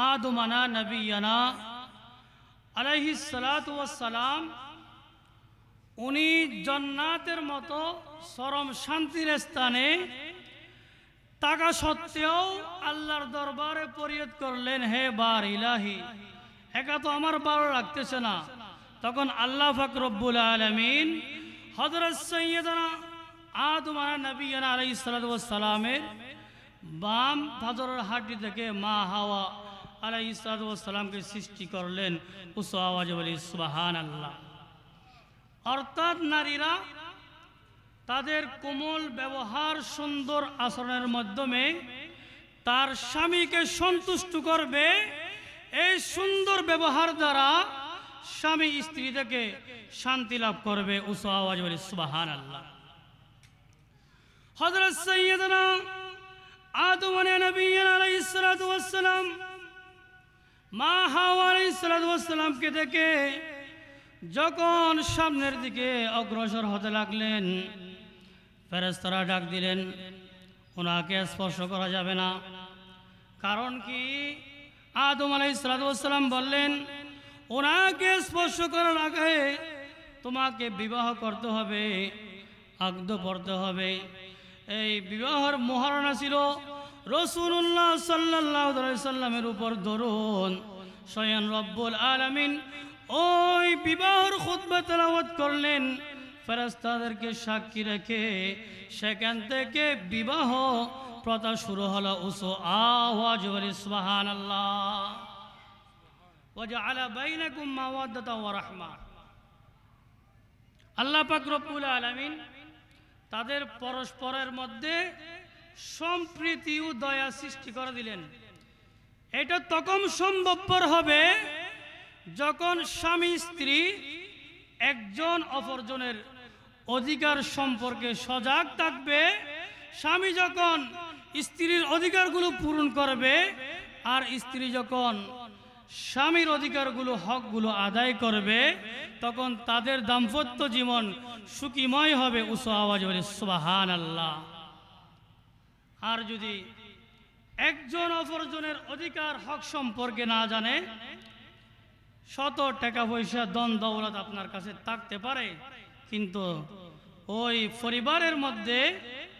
আদমানা নবিয়ানা আলাইহিস সালাতু ওয়াস সালাম উনি জান্নাতের মতো চরম শান্তির স্থানে থাকা সত্ত্বেও আল্লাহর দরবারে ফরিয়াদ করলেন, হে বার ইলাহি, একা তো আমার ভালো লাগতেছে না। তখন আল্লাহ পাক রব্বুল আলামিন হযরত সাইয়্যিদানা আদম নবিয়ানা আলাইহিস সালাতু ওয়াস সালামের বাম পাজরের হাড্ডি থেকে মা হাওয়া আলাইহিস সালাতু ওয়াস সালামকে সৃষ্টি করলেন। উচ্চ আওয়াজে বলি সুবহানাল্লাহ। অর্থাৎ নারীরা তাদের কোমল ব্যবহার, সুন্দর আচরণের মাধ্যমে তার স্বামীকে সন্তুষ্ট করবে। এই সুন্দর ব্যবহার দ্বারা স্বামী স্ত্রী থেকে শান্তি লাভ করবে। উচ্চ আওয়াজে বলি সুবহানাল্লাহ। হযরত সাইয়্যিদানা আদম নবিয়্যিনা আলাইহিস সালাতু ওয়াস সালাম মা হাওয়া আলাইহিস সালাতু ওয়াস সালামকে দেখে যখন সামনের দিকে অগ্রসর হতে লাগলেন, ফেরেশতারা ডাক দিলেন, ওনাকে স্পর্শ করা যাবে না। কারণ কি? আদম আলাইহিস সালাতু ওয়াস সালাম বললেন, ওনাকে স্পর্শ করার আগে তোমাকে বিবাহ করতে হবে, আকদ পড়তে হবে। এই বিবাহের মহারণা ছিল রাসূলুল্লাহ সাল্লাল্লাহু আলাইহি সাল্লামের উপর দরুদ। স্বয়ং রব্বুল আলামিন ওই বিবাহের খুতবা তেলাওয়াত করলেন, ফেরেশতাদেরকে সাক্ষী রেখে সেখান থেকে বিবাহ প্রথা শুরু হলো। উসু আওয়াজ বলি সুবহানাল্লাহ। ওয়াজআলা বাইনাকুম মাওয়াদ্দাতাও ওয়া রাহমা। আল্লাহ পাক রব্বুল আলামিন তাদের পরস্পরের মধ্যে সম্প্রীতি ও দয়া সৃষ্টি করে দিলেন। এটা তখন সম্ভবপর হবে যখন স্বামী স্ত্রী একজন অপরজনের অধিকার সম্পর্কে সজাগ থাকবে। স্বামী যখন স্ত্রীর অধিকারগুলো পূরণ করবে আর স্ত্রী যখন স্বামীর অধিকারগুলো, হকগুলো আদায় করবে, তখন তাদের দাম্পত্য জীবন সুখীময় হবে। উচ্চ আওয়াজ বলে সুবহানাল্লাহ। আর যদি একজন অপরজনের অধিকার, হক সম্পর্কে না জানে, শত টাকা পয়সা, ধন দৌলত আপনার কাছে থাকতে পারে, কিন্তু ওই পরিবারের মধ্যে,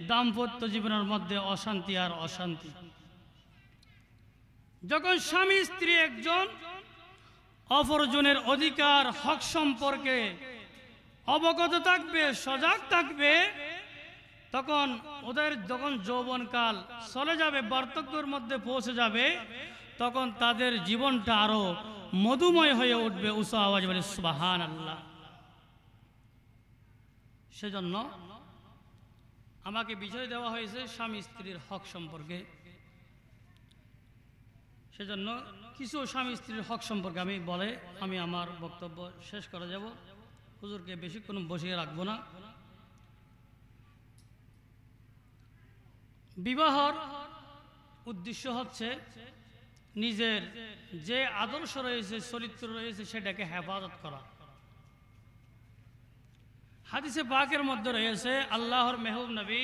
দাম্পত্য জীবনের মধ্যে অশান্তি আর অশান্তি। যখন স্বামী স্ত্রী একজন অপরজনের অধিকার, হক সম্পর্কে অবগত থাকবে, সজাগ থাকবে, তখন ওদের যখন যৌবনকাল চলে যাবে, বার্ধক্যের মধ্যে পৌঁছে যাবে, তখন তাদের জীবনটা আরো মধুময় হয়ে উঠবে। উচ্চ আওয়াজ বলে সুবহানাল্লাহ। সেজন্য আমাকে বিষয় দেওয়া হয়েছে স্বামী স্ত্রীর হক সম্পর্কে। সেজন্য কিছু স্বামী স্ত্রীর হক সম্পর্কে আমি আমার বক্তব্য শেষ করে যাব। হুজুরকে বেশিক্ষণ বসিয়ে রাখবো না। বিবাহর উদ্দেশ্য হচ্ছে নিজের যে আদর্শ রয়েছে, চরিত্র রয়েছে, সেটাকে হেফাজত করা। হাদিসে পাকের মধ্যে রয়েছে আল্লাহর মেহবুব নবী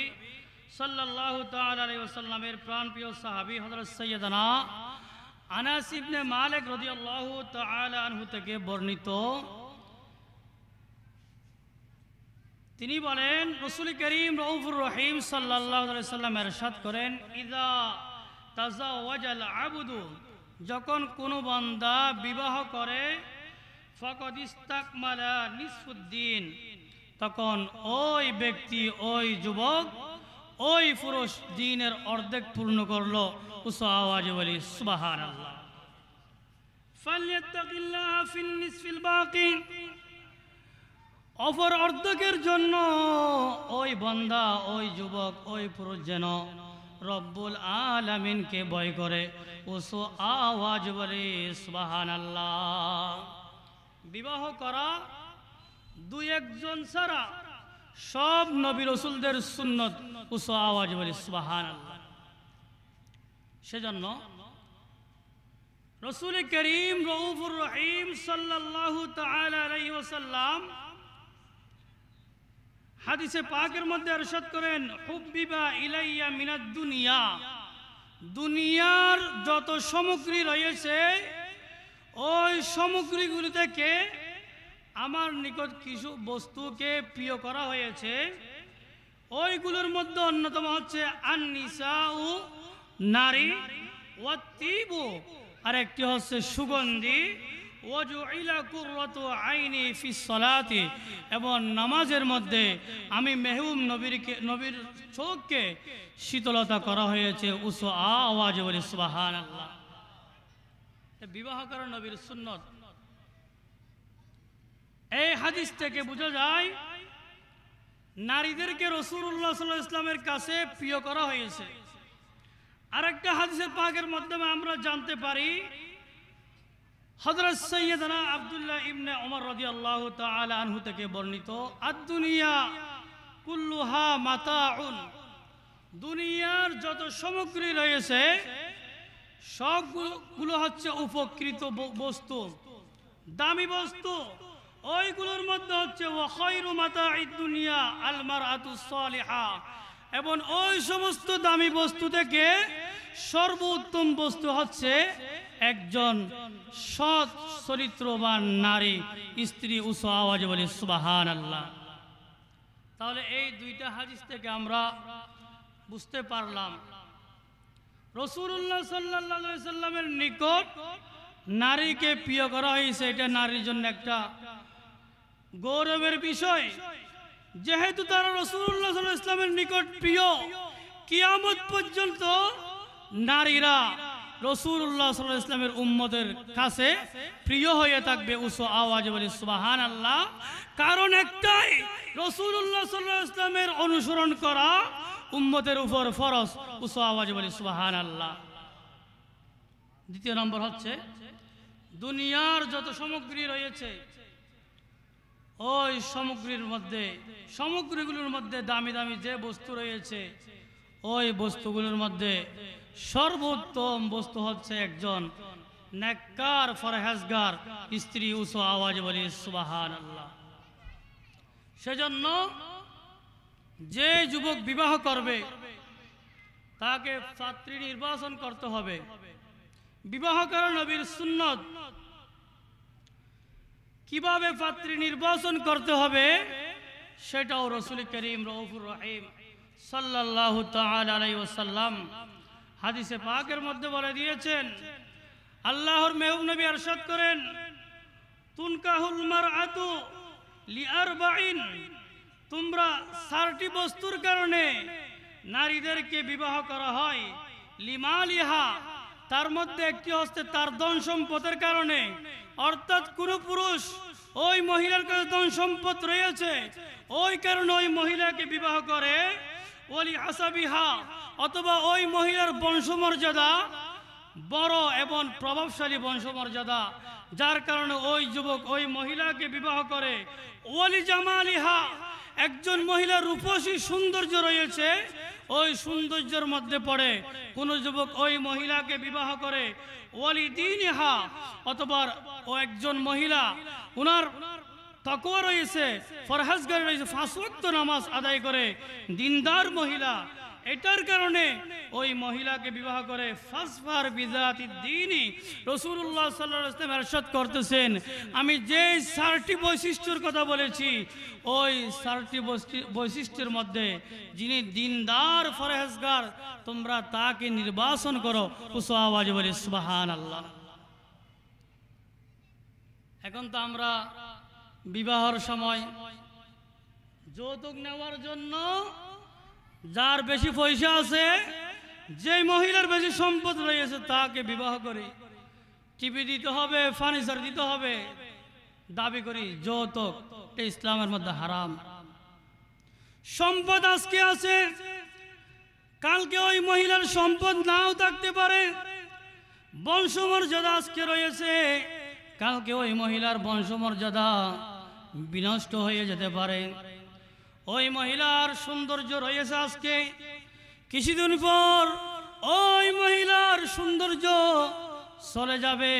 সাল্লাল্লাহু তাআলা আলাইহি ওয়াসাল্লামের প্রাণপ্রিয় সাহাবী হযরত সাইয়্যিদানা আনাস ইবনে মালিক রাদিয়াল্লাহু তাআলা আনহু থেকে বর্ণিত, তিনি বলেন, রাসূল করিম রউফুর রহিম সাল্লাল্লাহু আলাইহি ওয়াসাল্লাম ইরশাদ করেন, ইযা তাযাওয়াজাল আবদু, যখন কোনো বান্দা বিবাহ করে, ফাকাদ ইস্তাকমালা নিসফুদ্দিন, তখন ওই ব্যক্তি, ওই যুবক, ওই পুরুষ দ্বীনের অর্ধেক পূর্ণ করলো। উচ্চ আওয়াজে বলি সুবহানাল্লাহ। ফালইত্তাকিল্লাহ ফিন নিসফিল বাকি, অপর অর্ধেকের জন্য ওই বান্দা, ওই যুবক, ওই পুরুষ যেন রব্বুল আলামিনকে ভয় করে। উচ্চ আওয়াজ বলি সুবহানাল্লাহ। বিবাহ করা দুই একজন ছাড়া সব নবী রাসূলদের সুন্নত। উচ্চ আওয়াজ বলি সুবহানাল্লাহ। সেজন্য রাসূল করিম রউফুর রহিম সাল্লাল্লাহু তাআলা আলাইহি ওয়াসাল্লাম হাদিসে পাকের মধ্যে ইরশাদ করেন, হুব্বিবা ইলাইয়া মিনাদ দুনিয়া দুনিয়ার যত সামগ্রী রয়েছে ওই সামগ্রীগুলি থেকে আমার নিকট কিছু বস্তুকে প্রিয় করা হয়েছে। ওইগুলোর মধ্যে অন্যতম হচ্ছে আন-নিসাউ নারী, ওয়াত-তিবু আর একটি হচ্ছে সুগন্ধি, ওয়াজুইলা কুররাতু আইনি ফিস সালাতি এবং নামাজের মধ্যে আমি মেহবুব নবীর চোখকে শীতলতা করা হয়েছে। উসু আওয়াজ বলি সুবহানাল্লাহ। বিবাহ করা নবীর সুন্নত। এই হাদিস থেকে বোঝা যায় নারীদেরকে রাসূলুল্লাহ সাল্লাল্লাহু আলাইহি ওয়াসাল্লামের কাছে প্রিয় করা হয়েছে। আরেকটা হাদিসের পাকের মাধ্যমে আমরা জানতে পারি হযরত সাইয়্যিদানা আব্দুল্লাহ ইবনে ওমর রাদিয়াল্লাহু তাআলা আনহু থেকে বর্ণিত, আদ-দুনিয়া কুল্লুহা মাতাউন, দুনিয়ার যত সামগ্রী রয়েছে সবগুলো হচ্ছে উপকৃত বস্তু, দামি বস্তু। ওইগুলোর মধ্যে হচ্ছে ওয়া খায়রু মাতাঈদ দুনিয়া আল মারআতুস সালিহা, এবং ওই সমস্ত দামি বস্তু থেকে সর্বোত্তম বস্তু হচ্ছে একজন সৎ চরিত্রবান নারী, স্ত্রী। উসু আওয়াজে বলি সুবহানাল্লাহ। তাহলে এই দুইটা হাদিস থেকে আমরা বুঝতে পারলাম রাসূলুল্লাহ সাল্লাল্লাহু আলাইহি ওয়াসাল্লামের নিকট নারীকে প্রিয় করা হয়েছে। এটা নারীর জন্য একটা গৌরবের বিষয়। যেহেতু তারা রাসূলুল্লাহ সাল্লাল্লাহু আলাইহি ওয়াসাল্লামের নিকট প্রিয়, কিয়ামত পর্যন্ত নারীরা রাসূলুল্লাহ সাল্লাল্লাহু আলাইহি ওয়াসাল্লামের উম্মতের কাছে প্রিয় হয়ে থাকবে। উসু আওয়াজে বলি সুবহানাল্লাহ। কারণ একটাই, রাসূলুল্লাহ সাল্লাল্লাহু আলাইহি ওয়াসাল্লামের অনুসরণ করা উম্মতের উপর ফরজ। উসু আওয়াজে বলি সুবহানাল্লাহ। দ্বিতীয় নম্বর হচ্ছে দুনিয়ার যত সামগ্রী রয়েছে ওই সামগ্রীগুলোর মধ্যে দামি দামি যে বস্তু রয়েছে ওই বস্তুগুলোর মধ্যে সর্বোত্তম বস্তু হচ্ছে একজন নেককার ফরহেজগার স্ত্রী। উসু আওয়াজে বলি সুবহানাল্লাহ। সেজন্য যে যুবক বিবাহ করবে তাকে পাত্রী নির্বাচন করতে হবে। বিবাহ করা নবীর সুন্নত। কিভাবে পাত্রী নির্বাচন করতে হবে সেটাও রাসূল করিম রউফুর রহিম সাল্লাল্লাহু তাআলা আলাইহি ওয়াসাল্লাম হাদিসে পাকের মধ্যে বলে দিয়েছেন। আল্লাহর মেহবুব নবী ইরশাদ করেন, তুনকাহুল মারআতু লিআরবাইন, তোমরা 4টি বস্তুর কারণে নারীদেরকে বিবাহ করা হয়। লিমালিহা, তার মধ্যে একটি হচ্ছে তার ধন সম্পদের কারণে, অর্থাৎ কোন পুরুষ ওই মহিলার কাছে ধন সম্পদ রয়েছে ওই কারণে ওই মহিলাকে বিবাহ করে। ওলি হাসাবিহা, অথবা ওই মহিলার বংশমর্যাদা বড় এবং প্রভাবশালী বংশমর্যাদা, যার কারণে ওই যুবক ওই মহিলাকে বিবাহ করে। ওলি জামালিহা, একজন মহিলার রূপসী সৌন্দর্য রয়েছে ওই সৌন্দর্যের মধ্যে পড়ে কোন যুবক ওই মহিলাকে বিবাহ করে। ওয়ালি দীনিহা, অথবা ও একজন মহিলা উনার তাকওয়া রয়েছে, ফরহেজগার রয়েছে, 5 ওয়াক্ত নামাজ আদায় করে, দিনদার মহিলা, এটার কারণে ওই মহিলাকে বিবাহ করে। ফাসফার বিযাতি দ্বীনি, রাসূলুল্লাহ সাল্লাল্লাহু আলাইহি ওয়াসাল্লাম ইরশাদ করতেছেন, আমি যে 4টি বৈশিষ্ট্যের কথা বলেছি ওই 4টি বৈশিষ্ট্যের মধ্যে যিনি দিনদার ফরহেজগার তোমরা তাকে নির্বাচন করো। উসু আওয়াজে বলি সুবহানাল্লাহ। এখন তো আমরা বিবাহের সময় যৌতুক নেওয়ার জন্য যার বেশি পয়সা আছে, যে মহিলার বেশি সম্পদ রয়েছে তাকে বিবাহ করি, টিভি দিতে হবে, ফার্নিচার দিতে হবে, দাবি করি যৌতুক। এটা ইসলামের মধ্যে হারাম। সম্পদ আজকে আছে, কালকে ওই মহিলার সম্পদ নাও থাকতে পারে। বংশমর্যাদা আজকে রয়েছে, কালকে ওই মহিলার বংশমর্যাদা বিনষ্ট হয়ে যেতে পারে। ওই মহিলার সৌন্দর্য রয়েছে আজকে, কিছুদিন পর ওই মহিলার সৌন্দর্য চলে যাবে,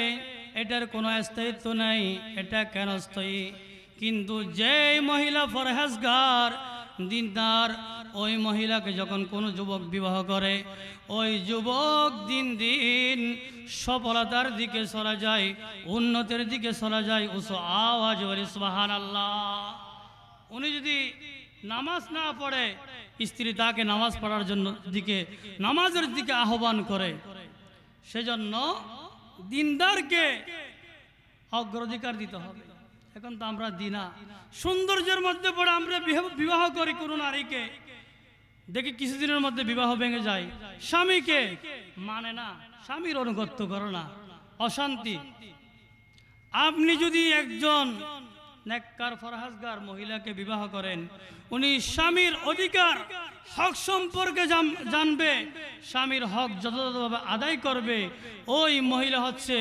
এটার কোনো স্থায়িত্ব নেই। এটা কেন স্থায়ী? কিন্তু যে মহিলা ফরহেজগার দিনদার ওই মহিলাকে যখন কোনো যুবক বিবাহ করে, ওই যুবক দিন দিন সফলতার দিকে চলা যায়, উন্নতির দিকে চলা যায়। উসো আওয়াজ বলি সুবহানাল্লাহ। উনি যদি নামাজ না পড়ে, স্ত্রী তাকে নামাজ পড়ার জন্য নামাজের দিকে আহ্বান করে। সেজন্য দিনদারকে অগ্রাধিকার দিতে হবে। এখন তো আমরা দিনা সৌন্দর্যের মধ্যে পড়ে আমরা বিবাহ করি কোনো নারীকে, দেখি কিছুদিনের মধ্যে বিবাহ ভেঙে যায়, স্বামীকে মানে না, স্বামীর অনুগত্য করো না, অশান্তি। আপনি যদি একজন নেককার ফরহাজগার মহিলাকে বিবাহ করেন, উনি স্বামীর অধিকার হক সম্পর্কে জানবে, স্বামীর হক যথাযথভাবে আদায় করবে। ওই মহিলা হচ্ছে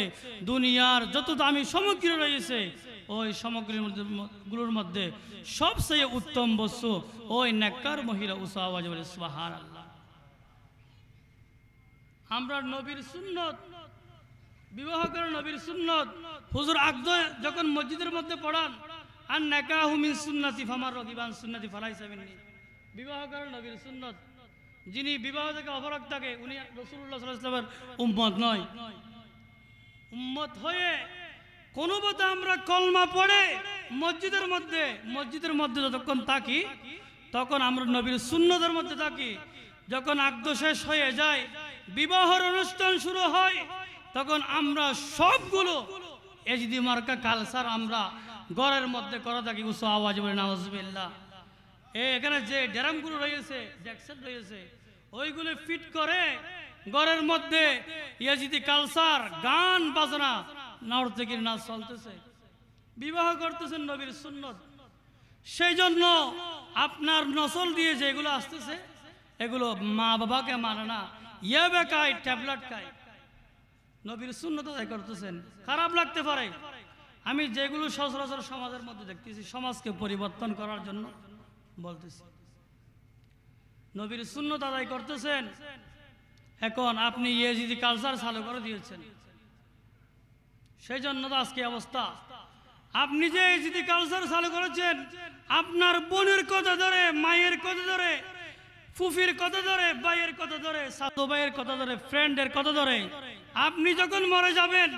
দুনিয়ার যত দামি সামগ্রী রয়েছে, ওই সামগ্রীগুলোর মধ্যে সবচেয়ে উত্তম বস্তু ওই নেককার মহিলা। উসা আওয়াজ বলে সুবহানাল্লাহ। আমরা নবীর সুন্নত বিবাহ করে, নবীর সুন্নত হুজুর আকদ যখন মসজিদের মধ্যে পড়ান, আর নাকাহু মিন সুন্নতি ফামার রগিবান সুন্নতি ফালাইসা মিন্নি, বিবাহ করে নবীর সুন্নত। যিনি বিবাহ থেকে অপরাগ থাকে উনি রাসূলুল্লাহ সাল্লাল্লাহু আলাইহি ওয়াসাল্লামের উম্মত নয়। উম্মত হয়ে কোনো মতে আমরা কলমা পড়ে মসজিদের মধ্যে যতক্ষণ থাকি, তখন আমরা নবীর সুন্নতের মধ্যে থাকি। যখন আকদ শেষ হয়ে যায়, বিবাহের অনুষ্ঠান শুরু হয়, তখন আমরা সবগুলো এজদি মার্কা কালচার আমরা ঘরের মধ্যে করা থাকি। উসো আওয়াজ বলে নাউজুবিল্লাহ। এখানে যে ড্রামগুলো রয়েছে, জ্যাকসেট রয়েছে, ওইগুলো ফিট করে ঘরের মধ্যে ইয়াজিদি কালচার, গান বাজনা, নর্তকীর নাচ চলতেছে, বিবাহ করতেছেন নবীর সুন্নত। সেই জন্য আপনার নসল দিয়ে যেগুলো আসতেছে, এগুলো মা বাবাকে মানে না, ইয়াবে খায়, ট্যাবলেট খায়, নবীর সুন্নত আদায় করতেছেন। খারাপ লাগতে পারে, আমি যেগুলো সচরাচর সমাজের মধ্যে দেখতেছি, সমাজকে পরিবর্তন করার জন্য বলতেছি। নবীর সুন্নত আদায় করতেছেন, এখন আপনি ইয়েজিদি কালচার চালু করে দিয়েছেন। সেই জন্য তো আজকে অবস্থা। আপনি যে ইয়েজিদি কালচার চালু করেছেন, আপনার বোনের কথা ধরে, মায়ের কথা ধরে, ফুফির কথা ধরে, ভাইয়ের কথা ধরে, সাধু ভাইয়ের কথা ধরে, ফ্রেন্ডের কথা ধরে, আপনি যখন মরে যাবেন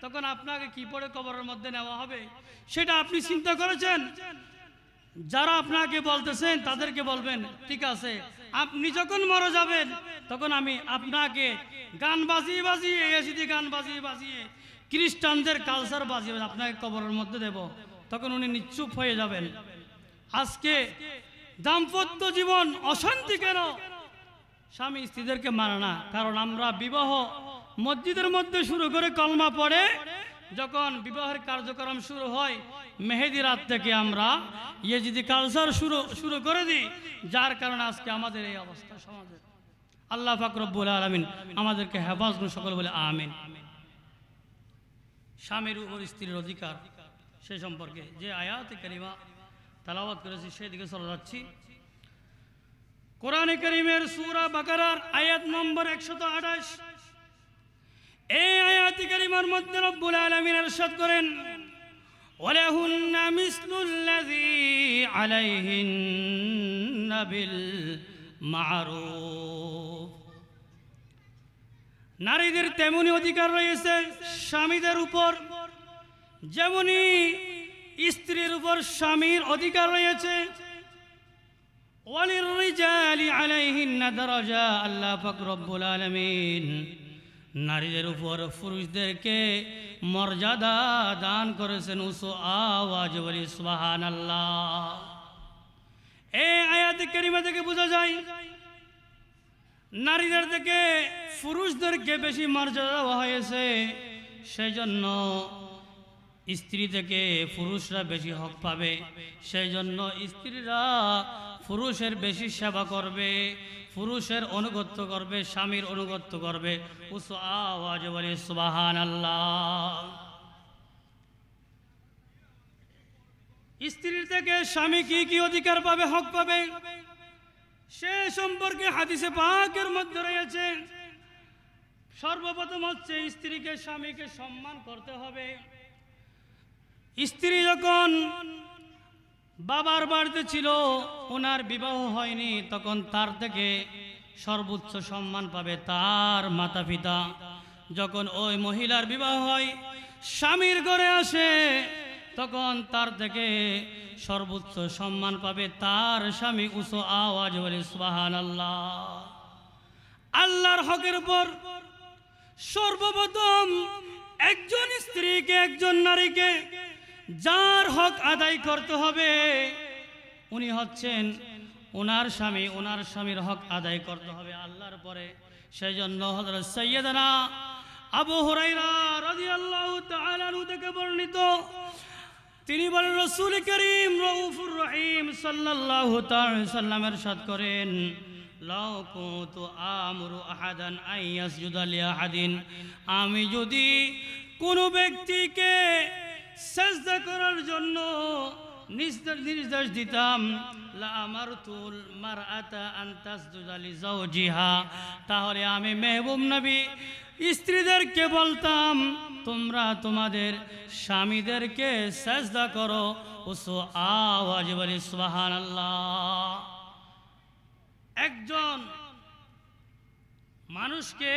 তখন আপনাকে কি পড়ে কবরের মধ্যে নেওয়া হবে সেটা আপনি চিন্তা করেছেন? যারা আপনাকে বলতেছেন তাদেরকে বলবেন, ঠিক আছে, আপনি যখন মরে যাবেন তখন আমি আপনাকে গান বাজিয়ে বাজিয়ে, এসিদি গান বাজিয়ে বাজিয়ে, খ্রিস্টানদের কালচার বাজিয়ে আপনাকে কবরের মধ্যে দেব। তখন উনি নিশ্চুপ হয়ে যাবেন। আজকে দাম্পত্য জীবন অশান্তি কেন? স্বামী স্ত্রীদেরকে মানে না, কারণ আমরা বিবাহ মসজিদের মধ্যে শুরু করে কলমা পড়ে, যখন বিবাহের কার্যক্রম শুরু হয় মেহেদি রাত থেকে আমরা ইয়েজিদি কালচার শুরু করে দিই, যার কারণে আজকে আমাদের এই অবস্থা সমাজের। আল্লাহ পাক রব্বুল আলামিন আমাদেরকে হেফাজত করুন, সকল বলে আমিন। স্বামীর উপর স্ত্রীর অধিকার, সে সম্পর্কে যে আয়াত কারিমা তেলাওয়াত করেছি সেদিকে চলে যাচ্ছি। কোরআনে কারীমের সূরা বাকারার আয়াত নম্বর 128। এই আয়াত কারিমার মধ্যে রব্বুল আলামিন ইরশাদ করেন, ওয়ালাহুন্না মিসলুল্লাযী আলাইহিন্না বিল মা'রুফ। নারীদের তেমনি অধিকার রয়েছে স্বামীদের উপর, যেমনি স্ত্রীর উপর স্বামীর অধিকার রয়েছে। ওয়ালিররিজালি আলাইহিন্না দারাজা। আল্লাহ পাক রব্বুল আলামিন নারীদের উপর পুরুষদেরকে মর্যাদা দান করেছেন। উসো আওয়াজ বলি সুবহানাল্লাহ। এই আয়াত কারিমা থেকে বোঝা যায় নারীদের থেকে পুরুষদেরকে বেশি মর্যাদা দেওয়া হয়েছে। সেই জন্য স্ত্রী থেকে পুরুষরা বেশি হক পাবে। সেই জন্য স্ত্রীরা পুরুষের বেশি সেবা করবে, পুরুষের অনুগত্য করবে, স্বামীর অনুগত্য করবে। উস আওয়াজ বলি সুবহানাল্লাহ। স্ত্রীর থেকে স্বামী কি কি অধিকার পাবে, হক পাবে, সে সম্পর্কে হাদিসে পাকের মধ্যে রয়েছে। সর্বপ্রথম হচ্ছে স্ত্রীকে স্বামীকে সম্মান করতে হবে। স্ত্রী যখন বাবার বাড়িতে ছিল, ওনার বিবাহ হয়নি, তখন তার থেকে সর্বোচ্চ সম্মান পাবে তার মাতা পিতা। যখন ওই মহিলার বিবাহ হয়, স্বামীর ঘরে আসে, তখন তার থেকে সর্বোচ্চ সম্মান পাবে তার স্বামী। উঁচু আওয়াজ বলে সুবহানাল্লাহ। আল্লাহর হকের উপর সর্বপ্রথম একজন স্ত্রীকে, একজন নারীকে যার হক আদায় করতে হবে উনি হচ্ছেন ওনার স্বামী। ওনার স্বামীর হক আদায় করতে হবে আল্লাহর পরে। সেই জন্য হযরত সাইয়্যিদানা আবু হুরায়রা রাদিয়াল্লাহু তাআলা আনহু থেকে বর্ণিত, তিনি বলেন রাসূল করিম রউফুর রহিম সাল্লাল্লাহু তাআলা আলাইহি সাল্লাম ইরশাদ করেন, লাউ কুনতু আমরু আহাদান আন ইয়াসজুদা লিআহাদিন, আমি যদি কোনো ব্যক্তিকে সেজদা করার জন্য নির্দেশ দিতাম, লা আমারতুল মারআতা আন তাসজুদা লিজাওজিহা, তাহলে আমি মেহবুব নবী স্ত্রীদেরকে বলতাম তোমরা তোমাদের স্বামীদেরকে সেজদা করো। উসু আওয়াজ বলি সুবহানাল্লাহ। একজন মানুষকে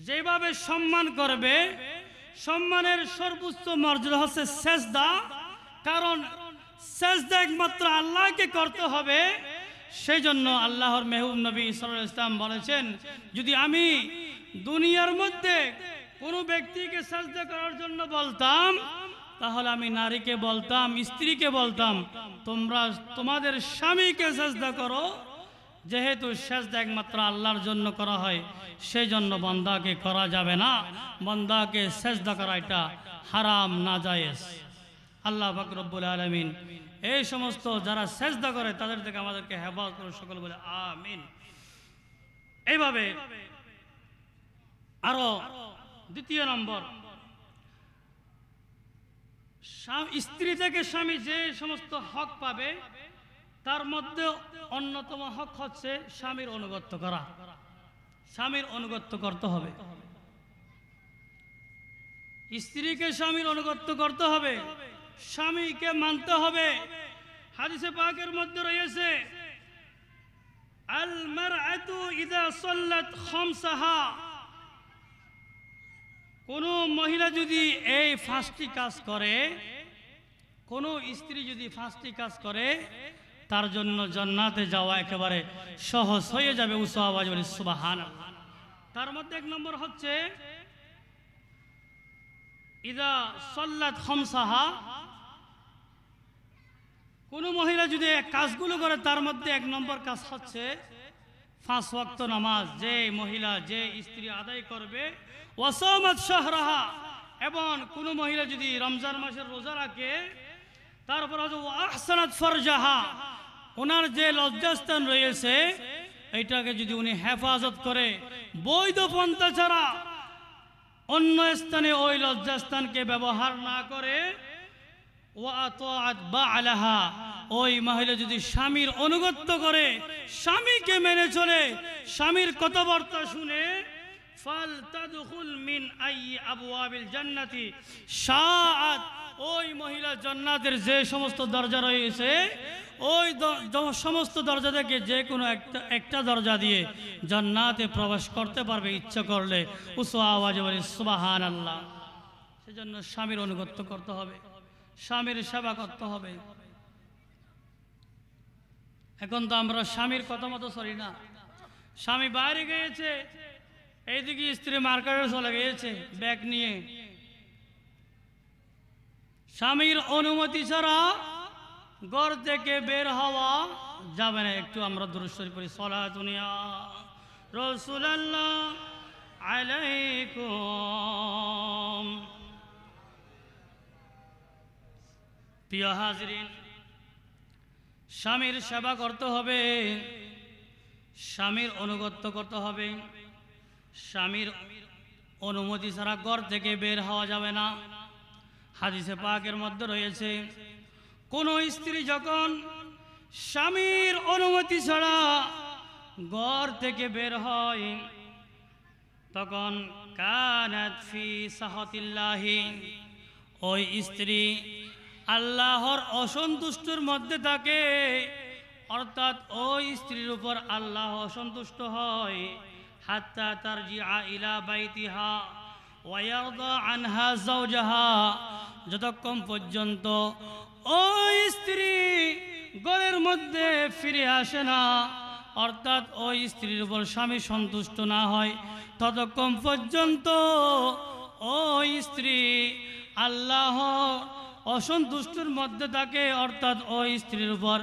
যেভাবে সম্মান করবে, সম্মানের সর্বোচ্চ মর্যাদা হচ্ছে সেজদা। কারণ সেজদা একমাত্র আল্লাহকে করতে হবে। সেই জন্য আল্লাহর মেহবুব নবী সাল্লাল্লাহু আলাইহি ওয়াসাল্লাম বলেছেন, যদি আমি দুনিয়ার মধ্যে কোনো ব্যক্তিকে সেজদা করার জন্য বলতাম, তাহলে আমি নারীকে বলতাম, স্ত্রীকে বলতাম তোমরা তোমাদের স্বামীকে সেজদা করো। যেহেতু সেজদা একমাত্র আল্লাহর জন্য করা হয়, সেই জন্য বান্দাকে করা যাবে না। বান্দাকে সেজদা করা এটা হারাম, নাজায়েজ। আল্লাহ পাক রব্বুল আলামিন এই সমস্ত যারা সেজদা করে তাদের থেকে আমাদেরকে হেফাজত করে, সকল বলে আমিন। এইভাবে আরো দ্বিতীয় নম্বর, স্ত্রী থেকে স্বামী যে সমস্ত হক পাবে তার মধ্যে অন্যতম হক হচ্ছে স্বামীর অনুগত্য করা। স্বামীর অনুগত্য করতে হবে, স্ত্রীকে স্বামীর অনুগত্য করতে হবে, স্বামীকে মানতে হবে। হাদিসে পাকের মধ্যে রয়েছে, আল মারআতু ইযা সাল্লাত খামসাহা, কোন মহিলা যদি এই পাঁচটি কাজ করে, কোন স্ত্রী যদি পাঁচটি কাজ করে, তার জন্য জান্নাতে যাওয়া একেবারে সহজ হয়ে যাবে। উচ্চ আওয়াজ বলি সুবহানাল্লাহ। তার মধ্যে এক নম্বর হচ্ছে ইযা সাল্লাত খামসাহা, কোন মহিলা যদি কাজগুলো করে তার মধ্যে এক নম্বর কাজ হচ্ছে 5 ওয়াক্ত নামাজ যে মহিলা, যে স্ত্রী আদায় করবে। ওয়াসামাত শাহরাহা, এবং কোন মহিলা যদি রমজান মাসের রোজা রাখে, তারপর হচ্ছে আহসানাত ফারজাহা, ওনার যে লজ্জাস্থান রয়েছে এইটাকে যদি উনি হেফাজত করে, বৈধ পন্থা ছাড়া অন্য স্থানে ওই লজ্জাস্থানকে ব্যবহার না করে, ওয়াতাআত বা'লাহা, ওই মহিলা যদি স্বামীর অনুগত্য করে, স্বামীকে মেনে চলে, স্বামীর কথাবার্তা শুনে, ফাল তাদখুল মিন আই আবওয়াবিল জান্নাতি শাআত, ওই মহিলা জান্নাতের যে সমস্ত দরজা রয়েছে ওই সমস্ত দরজা থেকে যে কোনো একটা দরজা দিয়ে জান্নাতে প্রবেশ করতে পারবে ইচ্ছা করলে। উচ্চ আওয়াজে বলি সুবহানাল্লাহ। সেজন্য স্বামীর অনুগত্য করতে হবে, স্বামীর সেবা করতে হবে। এখন তো আমরা স্বামীর কথা মতো চলি না। স্বামী বাইরে গিয়েছে, এইদিকে স্ত্রী মার্কেটে চলে গিয়েছে ব্যাগ নিয়ে, স্বামীর অনুমতি ছাড়া ঘর থেকে বের হওয়া যাবে না। একটু আমরা দুরূদ শরীফ পড়ি, সালাতুন ইয়া রাসূলুল্লাহ আলাইকুম। প্রিয় হাজরিন, স্বামীর সেবা করতে হবে, স্বামীর অনুগত্য করতে হবে। স্বামীর অনুমতি ছাড়া ঘর থেকে বের হওয়া যাবে না। হাদিসে পাকের মধ্যে রয়েছে, কোন স্ত্রী যখন স্বামীর অনুমতি ছাড়া ঘর থেকে বের হয়, তখন কানাত ফি সাহাতিল্লাহি, ওই স্ত্রী আল্লাহর অসন্তুষ্টর মধ্যে থাকে, অর্থাৎ ওই স্ত্রীর উপর আল্লাহ অসন্তুষ্ট হয়, হাত্তা তারজিআ ইলা বাইতিহা ওয়া ইয়ারদা আনহা যাওজাহা, যতক্ষণ পর্যন্ত ওই স্ত্রী ঘরের মধ্যে ফিরে আসে না, অর্থাৎ ওই স্ত্রীর উপর স্বামী সন্তুষ্ট না হয়, ততক্ষণ পর্যন্ত ওই স্ত্রী আল্লাহ অসন্তুষ্টর মধ্যে থাকে, অর্থাৎ ওই স্ত্রীর উপর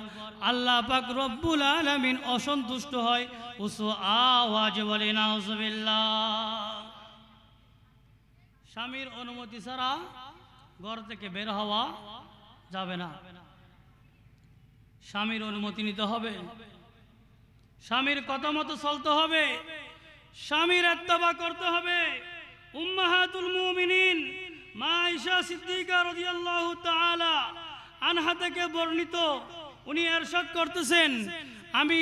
আল্লাহ পাক রব্বুল আলামিন অসন্তুষ্ট হয়। উসু আওয়াজে বলি নাউজুবিল্লাহ। স্বামীর অনুমতি ছাড়া ঘর থেকে বের হওয়া যাবে না, স্বামীর অনুমতি নিতে হবে, স্বামীর কথা মতো চলতে হবে, স্বামীর ইত্তেবা করতে হবে। উম্মাহাতুল মুমিনিন মা আয়েশা সিদ্দিকা রাদিয়াল্লাহু তাআলা আনহা থেকে বর্ণিত, উনি ইরশাদ করতেছেন, আমি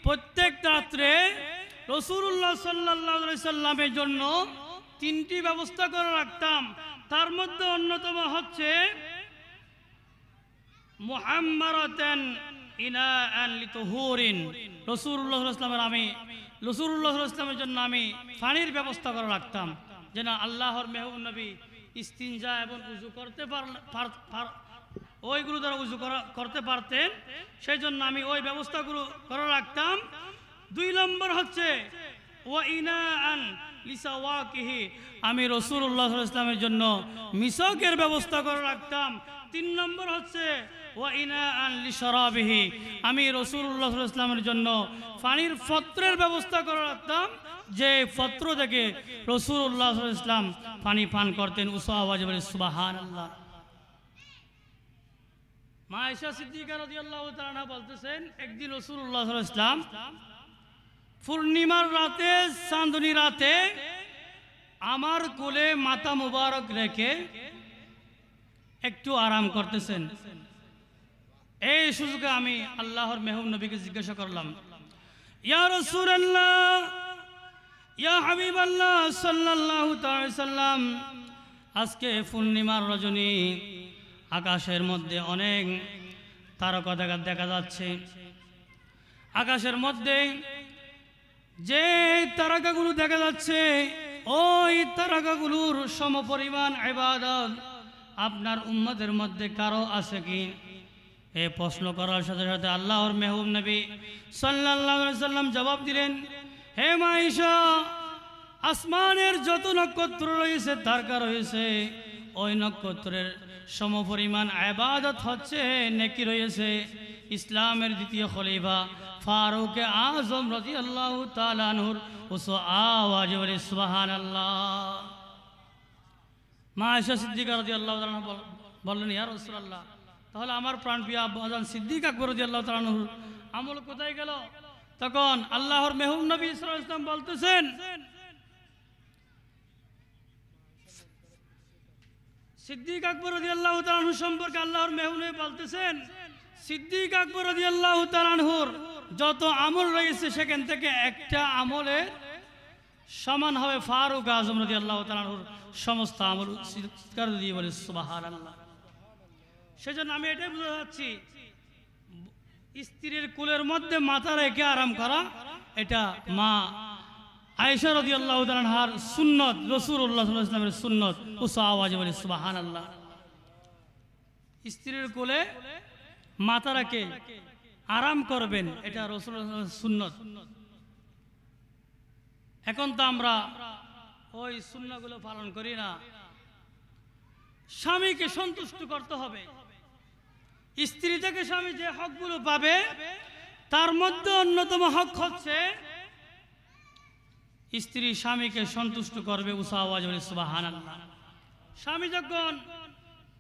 প্রত্যেক রাত্রে রাসূলুল্লাহ সাল্লাল্লাহু আলাইহি সাল্লামের জন্য তিনটি ব্যবস্থা করে রাখতাম। তার মধ্যে অন্যতম হচ্ছে মুহাম্মারাতান ইনাআন লিতুহুরিন, রাসূলুল্লাহ সাল্লাল্লাহু আলাইহি ওয়াসাল্লামের আমি রাসূলুল্লাহ সাল্লাল্লাহু আলাইহি ওয়াসাল্লামের জন্য আমি পানির ব্যবস্থা করে রাখতাম, যেন আল্লাহর মেহবুব নবী ইস্তিনজা এবং উযু করতে ওইগুলো দ্বারা উযু করতে পারতেন, সেই জন্য আমি ওই ব্যবস্থাগুলো করে রাখতাম। 2 নম্বর হচ্ছে ওয়া ইনাআন লিসাওয়াকিহি, আমি রাসূলুল্লাহ সাল্লাল্লাহু আলাইহি ওয়াসাল্লামের জন্য মিসকের ব্যবস্থা করে রাখতাম। 3 নম্বর হচ্ছে ওয়া ইনাআন লিশরাবিহি, আমি রাসূলুল্লাহ সাল্লাল্লাহু আলাইহি ওয়াসাল্লামের জন্য পানির পাত্রের ব্যবস্থা করে রাখতাম, যে পাত্র থেকে রাসূলুল্লাহ সাল্লাল্লাহু আলাইহি ওয়াসাল্লাম পানি পান করতেন। উসা আওয়াজে বলে সুবহানাল্লাহ। মা আয়েশা সিদ্দিকা রাদিয়াল্লাহু তাআলা আনহা বলতেছেন, একদিন রাসূলুল্লাহ সাল্লাল্লাহু আলাইহি ওয়াসাল্লাম পূর্ণিমার রাতে, চাঁদনী রাতে আমার কোলে মাথা মুবারক রেখে একটু আরাম করতেছেন। এই সুযোগে আমি আল্লাহর মেহবুব নবীকে জিজ্ঞাসা করলাম, ইয়া রাসূলুল্লাহ, ইয়া হাবিবাল্লাহ সাল্লাল্লাহু তাআলা সাল্লাম, আজকে পূর্ণিমার রজনী, আকাশের মধ্যে অনেক তারকা দেখা যাচ্ছে, আকাশের মধ্যে যে তারকাগুলো দেখা যাচ্ছে, ওই তারকাগুলোর সমপরিমাণ ইবাদত আপনার উম্মতের মধ্যে কারো আছে কি? এই প্রশ্ন করার সাথে সাথে আল্লাহর মেহবুব নবী সাল্লাল্লাহু আলাইহি সাল্লাম জবাব দিলেন, হে মা আয়েশা, আসমানের যত নক্ষত্র রয়েছে, তারকা রয়েছে, ওই নক্ষত্রের সমপরিমাণ ইবাদত হচ্ছে, নেকি রয়েছে ইসলামের দ্বিতীয় খলিফা ফারুক আজম রাদিয়াল্লাহু তাআলা আনহুর উসু আওয়াজে বলে সুবহানাল্লাহ। মা আয়েশা সিদ্দিকা রাদিয়াল্লাহু তাআলা বললেন, ইয়া রাসূলুল্লাহ, তাহলে আমার প্রাণপ্রিয় আব্বাজান সিদ্দিক আকবর রাদিয়াল্লাহু তাআলা আনহুর আমল কোথায় গেল? তখন আল্লাহর মেহবুব নবী সাল্লাল্লাহু আলাইহি ওয়াসাল্লাম বলতেছেন, সিদ্দিক আকবর রাদিয়াল্লাহু তাআলা আনহু সম্পর্কে আল্লাহর মেহবুব নবী বলতেছেন, সিদ্দিক আকবর রাদিয়াল্লাহু তাআলা আনহুর যত আমল রয়েছে, সেখান থেকে একটা আমলের সমান হবে ফারুক আজম রাদিয়াল্লাহু তাআলা আনহুর সমস্ত আমল। চিৎকার দিয়ে বলে সুবহানাল্লাহ। সেজন্য আমি এটাই বুঝতে যাচ্ছি, স্ত্রীর কোলের মধ্যে মাথা রেখে আরাম করা, এটা মা আয়েশা রাদিয়াল্লাহু তাআলা আনহার সুন্নত, রাসূলুল্লাহ সাল্লাল্লাহু আলাইহি ওয়াসাল্লামের সুন্নত। উসা আওয়াজে বলে সুবহানাল্লাহ। স্ত্রীর কোলে মাথা রেখে আরাম করবেন, এটা রাসূলুল্লাহর সুন্নত। এখন তো আমরা ওই সুন্নাহগুলো পালন করি না। স্বামীকে সন্তুষ্ট করতে হবে, স্ত্রী থেকে স্বামী যে হকগুলো পাবে, তার মধ্যে অন্যতম হক হচ্ছে স্ত্রী স্বামীকে সন্তুষ্ট করবে। উসা আওয়াজ বলে সুবহানাল্লাহ। স্বামী যখন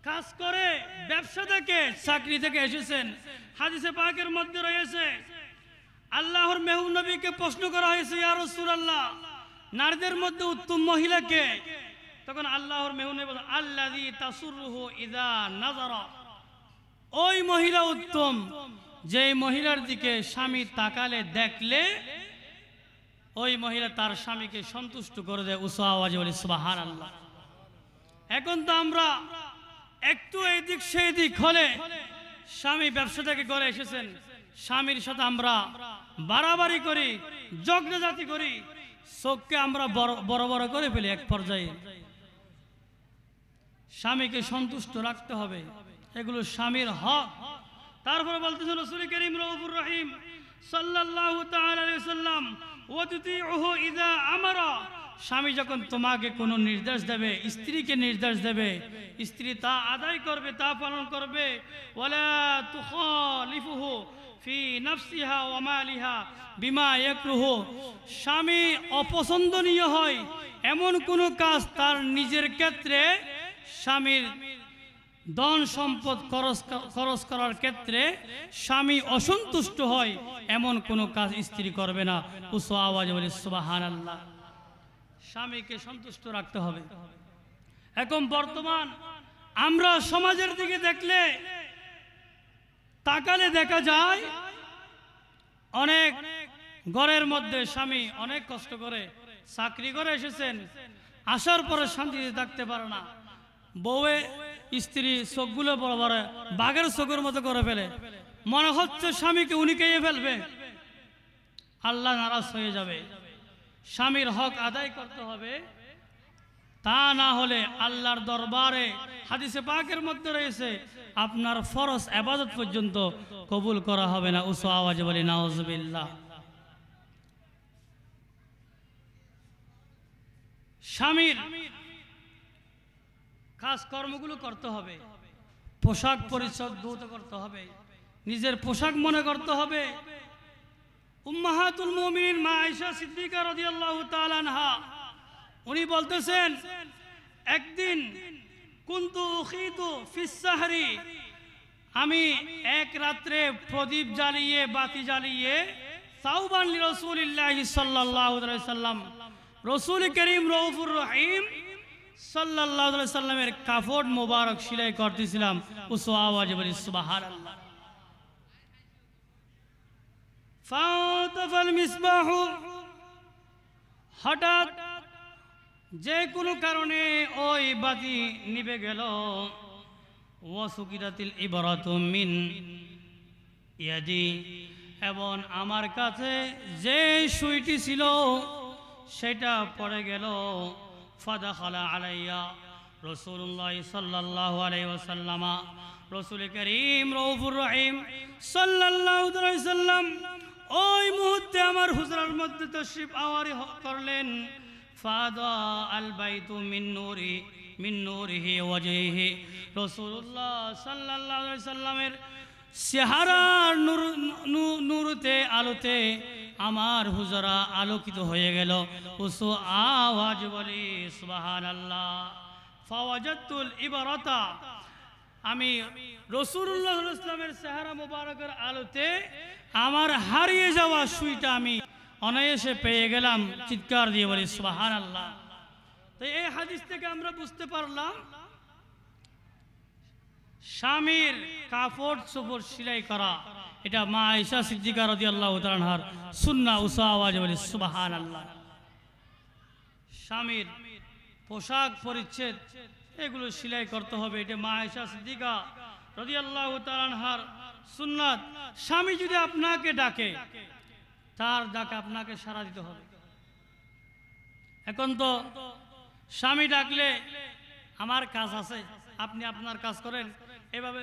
কাজ করে, ব্যবসা থেকে, চাকরি থেকে এসেছেন, হাদিসে পাকের মধ্যে রয়েছে, আল্লাহর মেহবুব নবীকে প্রশ্ন করা হয়েছে, ইয়া রাসূলুল্লাহ, নারীদের মধ্যে উত্তম মহিলা কে? তখন আল্লাহর মেহবুব নবী বলেন, আল্লাযী তাসুরুহু ইযা নাযারা, ওই মহিলা উত্তম, যে মহিলার দিকে স্বামী তাকালে, দেখলে ওই মহিলা তার স্বামীকে সন্তুষ্ট করে দেয়। উসা আওয়াজে বলে সুবহানাল্লাহ। এখন তো আমরা একটু এদিক সেদিক হলে স্বামী ব্যবসা থেকে ঘরে এসেছেন, স্বামীর সাথে আমরা বাড়াবাড়ি করি, ঝগড়াঝাটি করি, চোখকে আমরা বড় বড় করে ফেলি। এক পর্যায়ে স্বামীকে সন্তুষ্ট রাখতে হবে, এগুলো স্বামীর হক। তারপরে বলতেছেন রাসূল করিম রউফুর রহিম সাল্লাল্লাহু তাআলা আলাইহি ওয়াসাল্লাম ওয়াতুতিউহু ইযা আমারা, স্বামী যখন তোমাকে কোনো নির্দেশ দেবে, স্ত্রীকে নির্দেশ দেবে, স্ত্রী তা আদায় করবে, তা পালন করবে। ওয়ালা তুখালিফুহু ফি নাফসিহা ওয়া মালিহা বিমা ইয়াকরুহু, স্বামী অপছন্দনীয় হয় এমন কোনো কাজ তার নিজের ক্ষেত্রে, স্বামীর ধন সম্পদ খরচ করার ক্ষেত্রে স্বামী অসন্তুষ্ট হয় এমন কোনো কাজ স্ত্রী করবে না। উচ্চ আওয়াজে বলি সুবহানাল্লাহ। স্বামীকে সন্তুষ্ট রাখতে হবে। এখন বর্তমান আমরা সমাজের দিকে দেখলে, তাকালে দেখা যায় অনেক ঘরের মধ্যে স্বামী অনেক কষ্ট করে চাকরি করে এসেছেন, আসার পরে শান্তিতে থাকতে পারে না। বউয়ে স্ত্রী চোখগুলো বড় বড় বাঘের চোখের মতো করে ফেলে, মনে হচ্ছে স্বামীকে উনি খেয়ে ফেলবে, আল্লাহ নারাজ হয়ে যাবে। স্বামীর হক আদায় করতে হবে, তা না হলে আল্লাহর দরবারে হাদিসে পাকের মধ্যে রয়েছে আপনার ফরজ ইবাদত পর্যন্ত কবুল করা হবে না। উচ্চ আওয়াজে বলি নাউজুবিল্লাহ। স্বামীর কাজকর্মগুলো করতে হবে, পোশাক পরিচ্ছদ ধৌত করতে হবে, নিজের পোশাক মনে করতে হবে। উম্মাহাতুল মুমিনিন মা আয়েশা সিদ্দিকা রাদিয়াল্লাহু তাআলা আনহা উনি বলতেছেন, একদিন কুনতু উখিতু ফিস সাহরি, আমি এক রাত্রে প্রদীপ জ্বালিয়ে বাতি জ্বালিয়ে সাউবান লিরাসূলিল্লাহি সাল্লাল্লাহু আলাইহি সাল্লাম, রাসূল করিম রউফুর রহিম সাল্লাল্লাহু আলাইহি সাল্লামের কাপড় মোবারক সেলাই করতেছিলাম। উচ্চ আওয়াজে বলি সুবহানাল্লাহ। ফাতাফাল মিসবাহু, হঠাৎ যে কোনো কারণে ওই বাতি নিভে গেল। ওয়াসুকিরাতিল ইবরাতু মিন ইয়াদি, এবং আমার কাছে যে সুইটি ছিল সেটা পড়ে গেল। ফাদাখালা আলাইয়া রাসূলুল্লাহ সাল্লাল্লাহু আলাইহি ওয়াসাল্লাম, রাসূল করিম রউফুর রহিম সাল্লাল্লাহু আলাইহি ওয়াসাল্লাম ওই মুহূর্তে আমার হুজরার মধ্যে তাশরিফ আওয়ারি করলেন। ফাদা আল বাইতু মিন নূরিহি ওয়াজহিহি, রাসূলুল্লাহ সাল্লাল্লাহু আলাইহি ওয়াসাল্লামের চেহারার নূরতে আলোতে আমার হুজরা আলোকিত হয়ে গেল। উচ্চ আওয়াজ বলি সুবহানাল্লাহ। ফাওয়াজাতুল ইবরাতা, আমি রাসূলুল্লাহ সাল্লাল্লাহু আলাইহি ওয়াসাল্লামের চেহারা মোবারকের আলোতে আমার হারিয়ে যাওয়া সুইটা আমি অনায়াসে পেয়ে গেলাম। চিৎকার দিয়ে বলি সুবহানাল্লাহ। তো এই হাদিস থেকে আমরা বুঝতে পারলাম স্বামীর কাপড় চোপড় সেলাই করা এটা মা আয়েশা সিদ্দিকা রাদিয়াল্লাহু তাআলা আনহার সুন্নাহ। উচ্চ আওয়াজে বলি সুবহানাল্লাহ। স্বামীর পোশাক পরিচ্ছদ এগুলো সেলাই করতে হবে, এটা মা আয়েশা সিদ্দিকা রাদিয়াল্লাহু তাআলা আনহার সুন্নাত। স্বামী যদি আপনাকে ডাকে, তার ডাকে আপনাকে সাড়া দিতে হবে। এখন তো স্বামী ডাকলে আমার কাজ আছে, আপনি আপনার কাজ করেন, এভাবে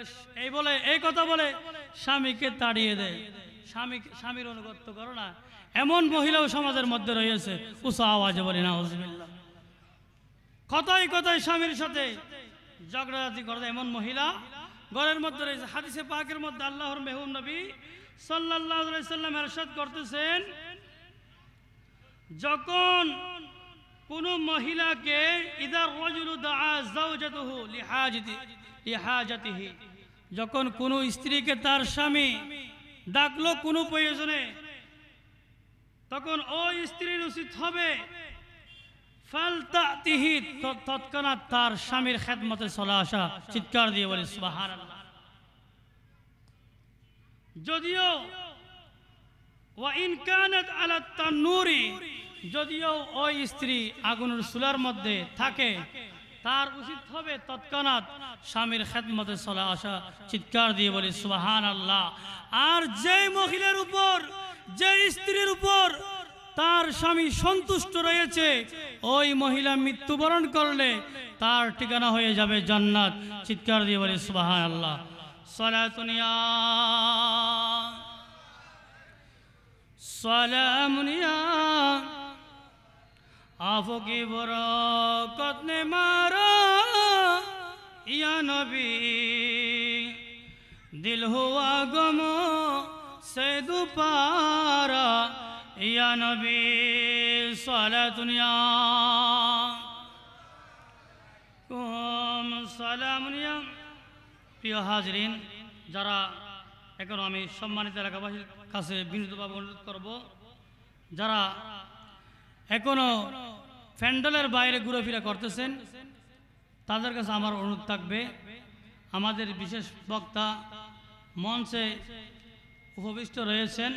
এই কথা বলে স্বামীকে তাড়িয়ে দেয়। স্বামীর অনুগত্য করো না, এমন মহিলাও সমাজের মধ্যে রয়েছে। উচ্চ আওয়াজে বলি নাউজুবিল্লাহ। কথায় কথায় স্বামীর সাথে ঝগড়াঝাটি করে এমন মহিলা ঘরের মধ্যে রয়েছে। হাদিসে পাকের মধ্যে আল্লাহর মেহবুব নবী সাল্লাল্লাহু আলাইহি সাল্লাম ইরশাদ করতেছেন, যখন কোন মহিলাকে ইযা রাজুলু দাআ যাওজাতুহু লিহাজাতিহি, যখন কোন স্ত্রীকে তার স্বামী ডাকলো কোনো প্রয়োজনে, তখন ওই স্ত্রীর উচিত হবে ফালতাতিহি, তৎক্ষণাৎ তার স্বামীর খেদমতে চলে আসা। চিৎকার দিয়ে বলি সুবহানাল্লাহ। যদিও ওয়া ইন কানাত আলা তান্নুরি, যদিও ওই স্ত্রী আগুনের চুলার মধ্যে থাকে, তার উচিত হবে তৎক্ষণাৎ স্বামীর খেদমতে চলে আসা। চিৎকার দিয়ে বলি সুবহানাল্লাহ। আর যেই মহিলার উপর, যে স্ত্রীর উপর তার স্বামী সন্তুষ্ট রয়েছে, ওই মহিলা মৃত্যুবরণ করলে তার ঠিকানা হয়ে যাবে জান্নাত। চিৎকার দিয়ে বলি সুবহানাল্লাহ। সালাতুন ইয়া সালামুন ইয়া आफो की बरकत ने मारा या नबी, दिल हुआ गमो से दुपारा या नबी सलातुन या सालामुन या। প্রিয় হাজরিন, যারা এখন আমি সম্মানিত এলাকাবাসীর কাছে বিনীতভাবে অনুরোধ করব, যারা এখনো প্যান্ডেলের বাইরে ঘুরেফেরা করতেছেন, তাদের কাছে আমার অনুরোধ থাকবে, আমাদের বিশেষ বক্তা মঞ্চে উপবিষ্ট রয়েছেন,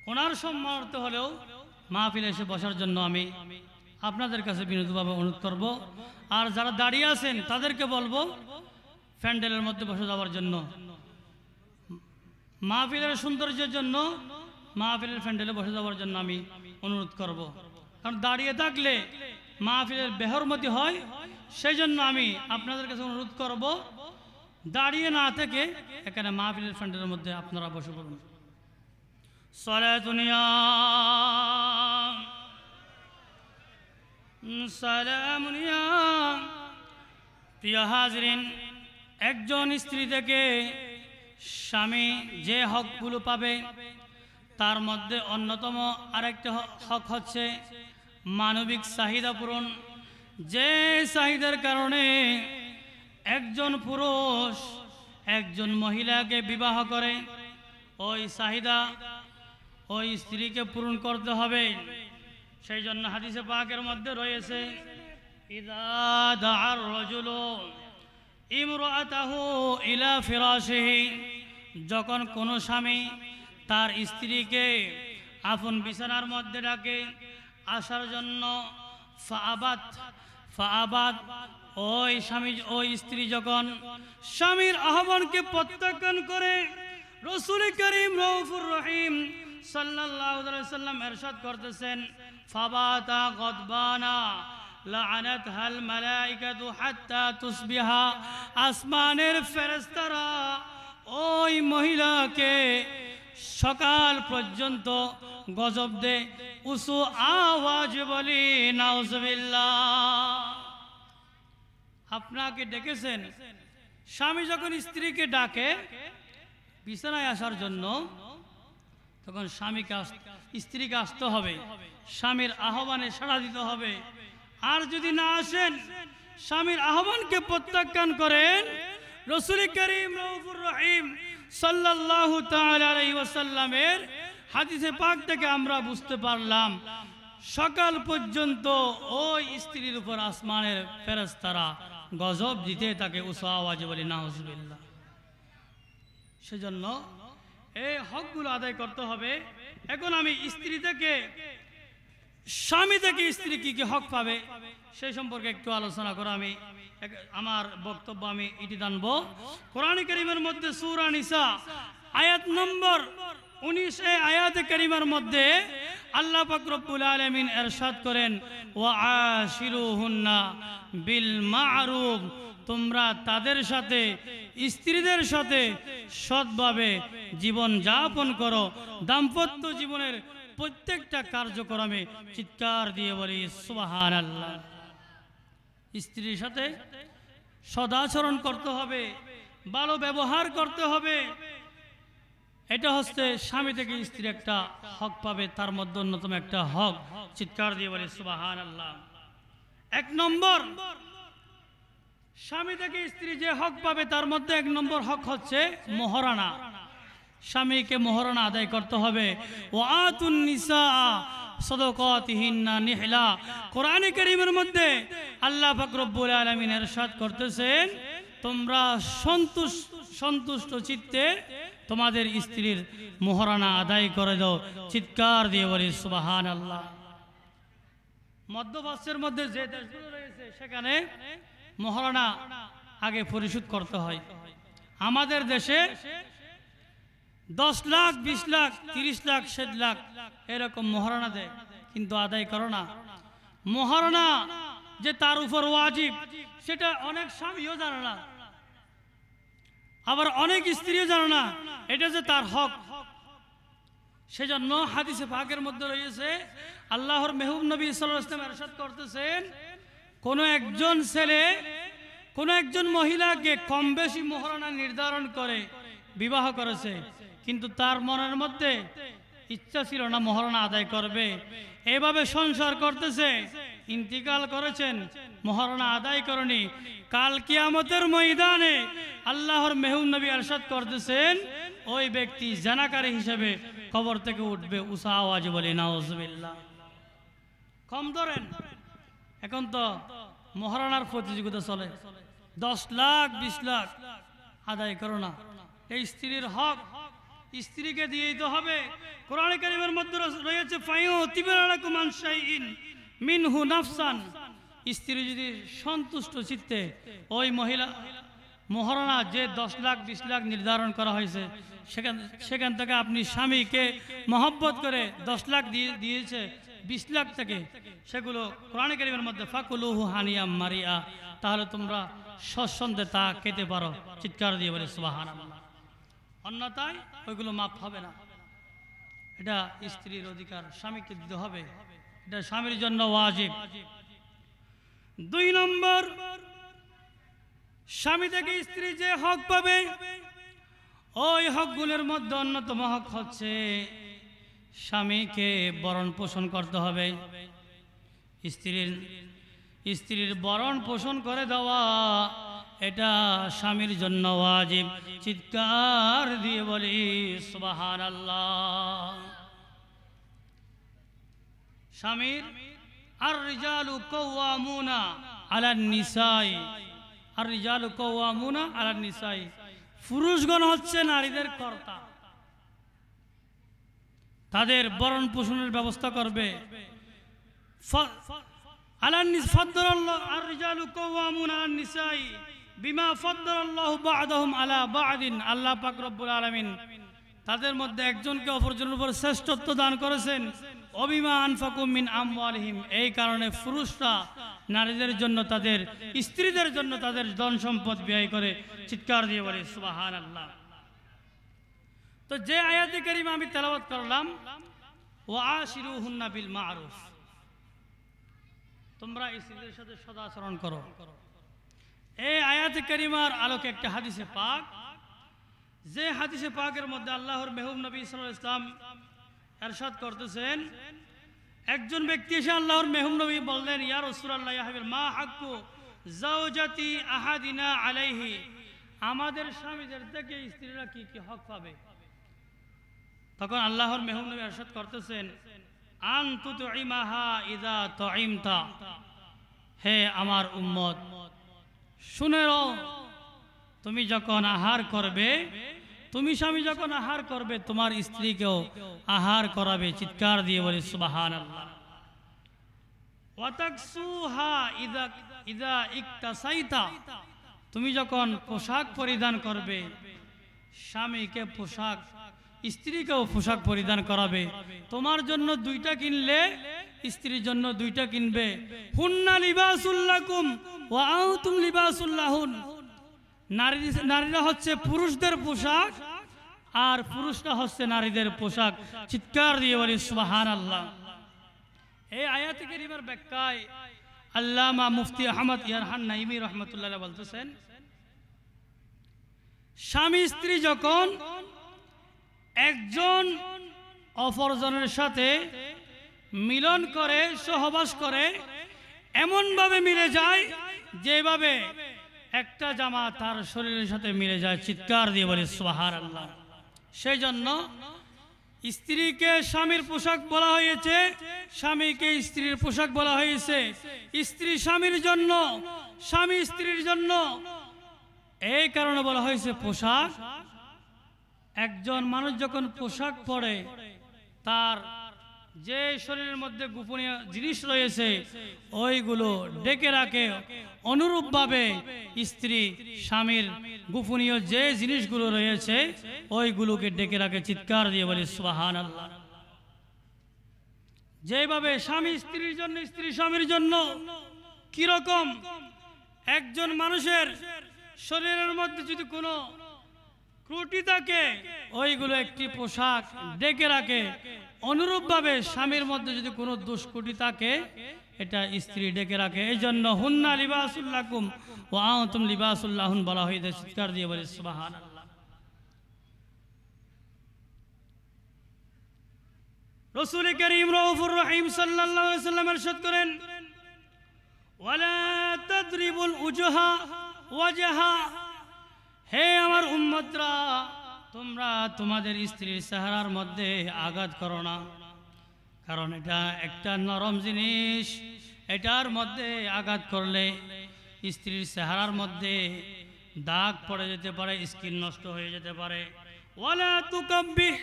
ওনার সম্মানার্থে হলেও মাহফিলে এসে বসার জন্য আমি আপনাদের কাছে বিনীতভাবে অনুরোধ করব। আর যারা দাঁড়িয়ে আছেন তাদেরকে বলবো প্যান্ডেলের মধ্যে বসে যাওয়ার জন্য, মাহফিলের সৌন্দর্যের জন্য মাহফিলের প্যান্ডেলে বসে যাওয়ার জন্য আমি অনুরোধ করব। কারণ দাঁড়িয়ে থাকলে মাহফিলের বেহরমতি হয়, সেই জন্য আমি আপনাদের কাছে অনুরোধ করব, দাঁড়িয়ে না থেকে এখানে মাহফিলের প্যান্ডেলের মধ্যে আপনারা বসে পড়ুন। সালাতুন ইয়া সালামুন ইয়া। প্রিয় হাজরিন, একজন স্ত্রী থেকে স্বামী যে হকগুলো পাবে তার মধ্যে অন্যতম আরেকটা হক হচ্ছে মানবিক চাহিদা পূরণ। যে চাহিদার কারণে একজন পুরুষ একজন মহিলাকে বিবাহ করে, ওই চাহিদা ওই স্ত্রীকে পূরণ করতে হবে। সেই জন্য হাদিসে পাকের মধ্যে রয়েছে, ইযা দাআর রাজুলু ইমরাআতাহু ইলা ফিরাশিহি, যখন কোনো স্বামী তার স্ত্রীকে আপন বিছানার মধ্যে ডাকে আসার জন্য, ফাআবাত, ওই স্বামী ওই স্ত্রী যখন স্বামীর আহ্বানকে প্রত্যাখ্যান করে, রাসূল করিম রউফুর রহিম সাল্লাল্লাহু আলাইহি ওয়াসাল্লাম ইরশাদ করতেছেন, ফাবাতা গদবানা লাআনাতহাল মালাইকাতু হাত্তা তুসবিহা, আসমানের ফেরেশতারা ওই মহিলাকে সকাল পর্যন্ত গজব দে, উঁচু আওয়াজ বলি নাউজুবিল্লাহ। আপনাকে ডেকেছেন, স্বামী যখন স্ত্রীকে ডাকে বিছানায় আসার জন্য, তখন স্ত্রীকে আসতে হবে, স্বামীর আহ্বানে সাড়া দিতে হবে। আর যদি না আসেন, স্বামীর আহ্বানকে প্রত্যাখ্যান করেন, রাসূল করিম রউফুর রহিম সাল্লাল্লাহু তাআলা আলাইহি ওয়াসাল্লামের হাদিসে পাক থেকে আমরা বুঝতে পারলাম, সকাল পর্যন্ত ওই স্ত্রীর উপর আসমানের ফেরেশতারা গজব দিতে তাকে উঁচু আওয়াজে বলি নাউজুবিল্লাহ। সেজন্য এই হকগুলো আদায় করতে হবে। এখন আমি স্ত্রী থেকে, স্বামী থেকে স্ত্রী কি কি হক পাবে সেই সম্পর্কে একটু আলোচনা করে আমি আমার বক্তব্য আমি এটি টানবো। কোরআন কারীমের মধ্যে সূরা নিসা আয়াত নম্বর 19 এই আয়াতে কারীমার মধ্যে আল্লাহ পাক রব্বুল আলামিন ইরশাদ করেন, ওয়া আশিরুহুন্না বিল মা'রুফ, তোমরা তাদের সাথে স্ত্রীদের সাথে সৎভাবে জীবন যাপন করো। দাম্পত্য জীবনের প্রত্যেকটা কার্যক্রমে চিৎকার দিয়ে বলি সুবহানাল্লাহ। স্ত্রীর সাথে সদাচরণ করতে হবে, ভালো ব্যবহার করতে হবে। এটা হচ্ছে স্বামী থেকে স্ত্রী একটা হক পাবে, তার মধ্যে অন্যতম একটা হক। চিৎকার দিয়ে বলি সুবহানাল্লাহ। এক নম্বর, স্বামী থেকে স্ত্রী যে হক পাবে তার মধ্যে এক নম্বর হক হচ্ছে মোহরানা। স্বামীকে মোহরানা আদায় করতে হবে। ওয়াতুন নিসা সাদাকাতিহিন্না নিহলা, কোরআনে কারীমের মধ্যে আল্লাহ পাক রব্বুল আলামিন ইরশাদ করতেছেন, তোমরা সন্তুষ্ট চিত্তে তোমাদের স্ত্রীর মোহরানা আদায় করে দাও। চিৎকার দিয়ে বলি সুবহানাল্লাহ। মধ্যপ্রাচ্যের মধ্যে যে দেশগুলো রয়েছে সেখানে মহারণা আগে পরিশোধ করতে হয়। আমাদের দেশে 10 লাখ, 20 লাখ, 30 লাখ, 60 লাখ এরকম মহারণা দেয়, কিন্তু আদায় করো না। মহারণা যে তার উপর ওয়াজিব সেটা অনেক স্বামীও জানে না, আবার অনেক স্ত্রীও জানে না এটা যে তার হক। সেজন্য হাদিসে পাকের মধ্যে রয়েছে, আল্লাহর মেহবুব নবী সাল্লাল্লাহু আলাইহি ওয়াসাল্লাম ইরশাদ করতেছেন, কোন একজন ছেলে কোন একজন মহিলাকে কম বেশি মহারণা নির্ধারণ করে বিবাহ করেছে, কিন্তু তার মনের মধ্যে ইচ্ছা ছিল না মহারণা আদায় করবে, এভাবে সংসার করতেছে, ইন্তিকাল করেছেন, মহারণা আদায় করেনি, কাল কিয়ামতের ময়দানে আল্লাহর মেহবুব নবী ইরশাদ করতেছেন ওই ব্যক্তি জানাকারী হিসেবে কবর থেকে উঠবে। উসা আওয়াজ বলে নাউজুবিল্লাহ। কম ধরেন, এখন তো মহারণার প্রতিযোগিতা চলে, 10 লাখ 20 লাখ আদায় করো না। এই স্ত্রীর হক স্ত্রীকে দিয়েই তো হবে। কোরআন কারীমের মধ্যে রয়েছে ফায়ুতিবালাকুম আন শাইইন মিনহু নাফসান, স্ত্রী যদি সন্তুষ্ট চিত্তে ওই মহিলা মহারণা যে 10 লাখ 20 লাখ নির্ধারণ করা হয়েছে সেখান থেকে আপনি স্বামীকে মহব্বত করে 10 লাখ দিয়েছে 20 লাখ থেকে, সেগুলো কোরআন কারীমের মধ্যে ফাকুলুহু হানিয়াম মারিয়া, তাহলে তোমরা সসন্দে তা খেতে পারো। চিৎকার দিয়ে বলে সুবহানাল্লাহ। অন্যথায় ওইগুলো মাপ হবে না। এটা স্ত্রীর অধিকার, স্বামীকে দিতে হবে, এটা স্বামীর জন্য ওয়াজিব। 2 নম্বর, স্বামী থেকে স্ত্রী যে হক পাবে ওই হকগুলোর মধ্যে অন্যতম হক হচ্ছে স্বামীকে বরণ পোষণ করতে হবে। স্ত্রীর বরণ পোষণ করে দেওয়া এটা স্বামীর জন্য ওয়াজিব। চিৎকার দিয়ে বলি সুবহানাল্লাহ। স্বামীর আর রিজালু কাওয়ামুনা আলান নিসাই, আর রিজালু কাওয়ামুনা আলান নিসাই, পুরুষগণ হচ্ছে নারীদের কর্তা, তাদের বরণ পোষণের ব্যবস্থা করবে। আর রিজালু কাওয়ামুনা আলান নিসাই বিমা ফাদ্দালাল্লাহু বা'দাহুম আলা বা'দিন, আল্লাহ পাক রব্বুল আলামিন তাদের মধ্যে একজনকে অপরজনের উপর শ্রেষ্ঠত্ব দান করেছেন। অবিমা আনফাকু মিন আমওয়ালিহিম, এই কারণে পুরুষরা নারীদের জন্য, তাদের স্ত্রীদের জন্য তাদের ধন সম্পদ ব্যয় করে। চিৎকার দিয়ে বলে সুবহানাল্লাহ। তো যে আয়াতে কারিমা আমি তেলাওয়াত করলাম, ওয়াশিরুহুন্না বিল মা'রুফ, তোমরা স্ত্রীদের সাথে সদাচরণ করো, এই আয়াতে কারিমার আলোকে একটা হাদিসে পাক, যে হাদিসে পাকের মধ্যে আল্লাহর মেহবুব নবী সাল্লাল্লাহু আলাইহি ওয়াসাল্লাম ইরশাদ করতেছেন, একজন ব্যক্তি এসে আল্লাহর মেহবুব নবী বললেন, ইয়া রাসূলুল্লাহ ইয়া হাবিব মা হাক্কু যাওজাতি আহাদিনা আলাইহি, আমাদের স্বামীদের থেকে স্ত্রীরা কি কি হক পাবে? তখন আল্লাহর মেহবুব নবী ইরশাদ করতেছেন, আন তুতইমাহা ইযা তুইমতা, হে আমার উম্মত শুনে নাও, তুমি যখন আহার করবে, তুমি স্বামী যখন আহার করবে, তোমার স্ত্রীকেও আহার করাবে। চিৎকার দিয়ে বলি সুবহানাল্লাহ। ওয়াতাকসুহা ইযা ইকতাসাইতা, তুমি যখন পোশাক পরিধান করবে, স্বামীকে পোশাক, স্ত্রীকেও পোশাক পরিধান করাবে। তোমার জন্য 2টা কিনলে স্ত্রীর জন্য 2টা কিনবে। হুন্না লিবাসুল লাকুম ওয়া আনতুম লিবাসুল লাহুন, নারীরা হচ্ছে পুরুষদের পোশাক আর পুরুষরা হচ্ছে নারীদের পোশাক। চিৎকার দিয়ে বলি সুবহানাল্লাহ। এই আয়াতে কারিমার ব্যাখ্যায় আল্লামা মুফতি আহমদ ইয়ারহান নাইমি রাহমাতুল্লাহ আলাইহি বলতেছেন, স্বামী স্ত্রী যখন একজন অপরজনের সাথে মিলন করে, সহবাস করে, এমন ভাবে মিলে যায় যেভাবে একটা জামা তার শরীরের সাথে মিলে যায়। চিৎকার দিয়ে বলি সুবহানাল্লাহ। সেই জন্য স্ত্রীকে স্বামীর পোশাক বলা হয়েছে, স্বামীকে স্ত্রীর পোশাক বলা হয়েছে। স্ত্রী স্বামীর জন্য, স্বামী স্ত্রীর জন্য, এই কারণে বলা হয়েছে পোশাক। একজন মানুষ যখন পোশাক পরে, তার যে শরীরের মধ্যে গোপনীয় জিনিস রয়েছে ওইগুলো ডেকে রাখে, অনুরূপভাবে স্ত্রী স্বামীর গোপনীয় যে জিনিসগুলো রয়েছে ওইগুলোকে ডেকে রাখে। চিৎকার দিয়ে বলি সুবহানাল্লাহ। যেভাবে স্বামী স্ত্রীর জন্য, স্ত্রী স্বামীর জন্য কিরকম একজন মানুষের শরীরের মধ্যে যদি কোনো ত্রুটি থাকে ওইগুলো একটি পোশাক ডেকে রাখে, অনুরূপভাবে স্বামীর মধ্যে যদি কোনো দুষ্কুটি থাকে এটা স্ত্রী ডেকে রাখে। এই জন্য হুন্না লিবাসুল লাকুম ওয়া আনতুম লিবাসুল লাহুন বলা হয়েছে। চিৎকার দিয়ে বলে সুবহানাল্লাহ। রাসূল করিম রউফুর রহিম সাল্লাল্লাহু আলাইহি ওয়াসাল্লাম ইরশাদ করেন, ওয়ালা তাদরিবুল উজহা ওয়াজহা, হে আমার উম্মতরা, তোমরা তোমাদের স্ত্রীর চেহারার মধ্যে আঘাত করো না, কারণ এটা একটা নরম জিনিস। এটার মধ্যে আঘাত করলে স্ত্রীর চেহারার মধ্যে দাগ পড়ে যেতে পারে, স্কিন নষ্ট হয়ে যেতে পারে। ওয়ালা তুকাব্বিহ,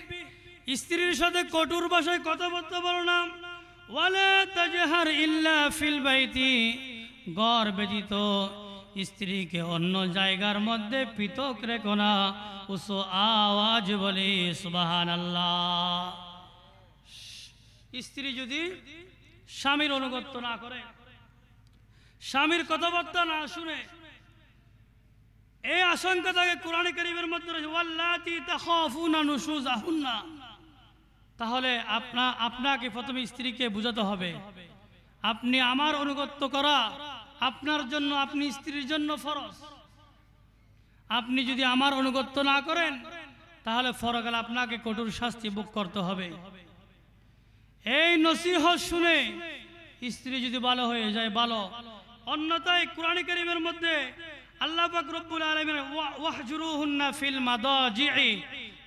স্ত্রীর সাথে কঠোর ভাষায় কথাবার্তা বলো না। ওয়ালা তাজহার ইল্লা ফিল বাইতি, ঘর ব্যতীত স্ত্রীকে অন্য জায়গার মধ্যে পৃথক রেখো না। উসো আওয়াজ বলে সুবহানাল্লাহ। স্ত্রী যদি স্বামীর অনুগত্য না করে, স্বামীর কথাবার্তা না শুনে, এই আশঙ্কা থাকে কোরআন কারীমের মধ্যে রয়েছে, ওয়াল্লাতি তাখাফুনা নুশুজাহুন্না। তাহলে আপনাকে প্রথমে স্ত্রীকে বুঝাতে হবে, আপনি আমার অনুগত্য করা আপনার জন্য, আপনি স্ত্রীর জন্য ফরজ। আপনি যদি আমার অনুগত্য না করেন তাহলে পরকালে আপনাকে কঠোর শাস্তি ভোগ করতে হবে। এই নসিহত শুনে স্ত্রী যদি ভালো হয়ে যায় ভালো, অন্যথায় কোরআন কারীমের মধ্যে আল্লাহ পাক রব্বুল আলামিন ওয়াহজুরুহুন্না ফিল মাদাজি'i,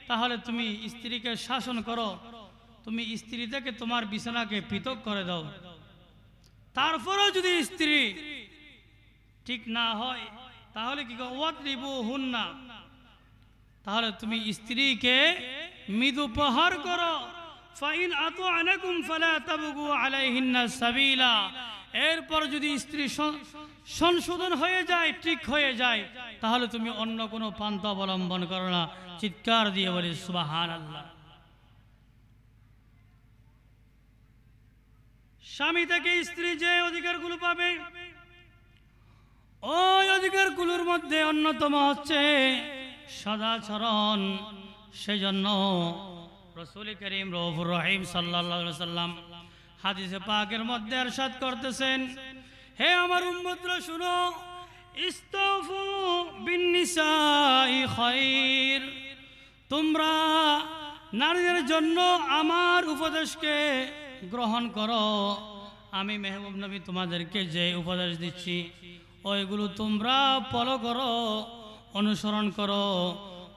তাহলে তুমি স্ত্রীকে শাসন করো, তুমি স্ত্রী থেকে তোমার বিছানাকে পৃথক করে দাও। তারপরেও যদি স্ত্রী ঠিক না হয় তাহলে কি ওয়াদরিবুহুন্না, তাহলে তুমি স্ত্রীকে মৃদু প্রহার করো। ফাইন আতা'নাকুম ফালা তাবগু আলাইহিন্না সাবিলা, এরপর যদি স্ত্রী সংশোধন হয়ে যায়, ঠিক হয়ে যায়, তাহলে তুমি অন্য কোনো পন্থা অবলম্বন করো না। চিৎকার দিয়ে বলি সুবহানাল্লাহ। স্বামী থেকে স্ত্রী যে অধিকারগুলো পাবে ওই অধিকারগুলোর মধ্যে অন্যতম হচ্ছে সদাচরণ। সেজন্য রাসূল করিম রউফুর রহিম সাল্লাল্লাহু আলাইহি ওয়াসাল্লাম হাদিসে পাকের মধ্যে ইরশাদ করতেছেন, হে আমার উম্মতরা শুনো, ইস্তাউফু বিন্নিসাই খায়র, তোমরা নারীদের জন্য আমার উপদেশকে গ্রহণ করো। আমি মেহবুব নবী তোমাদেরকে যে উপদেশ দিচ্ছি ওইগুলো তোমরা ফলো করো, অনুসরণ করো।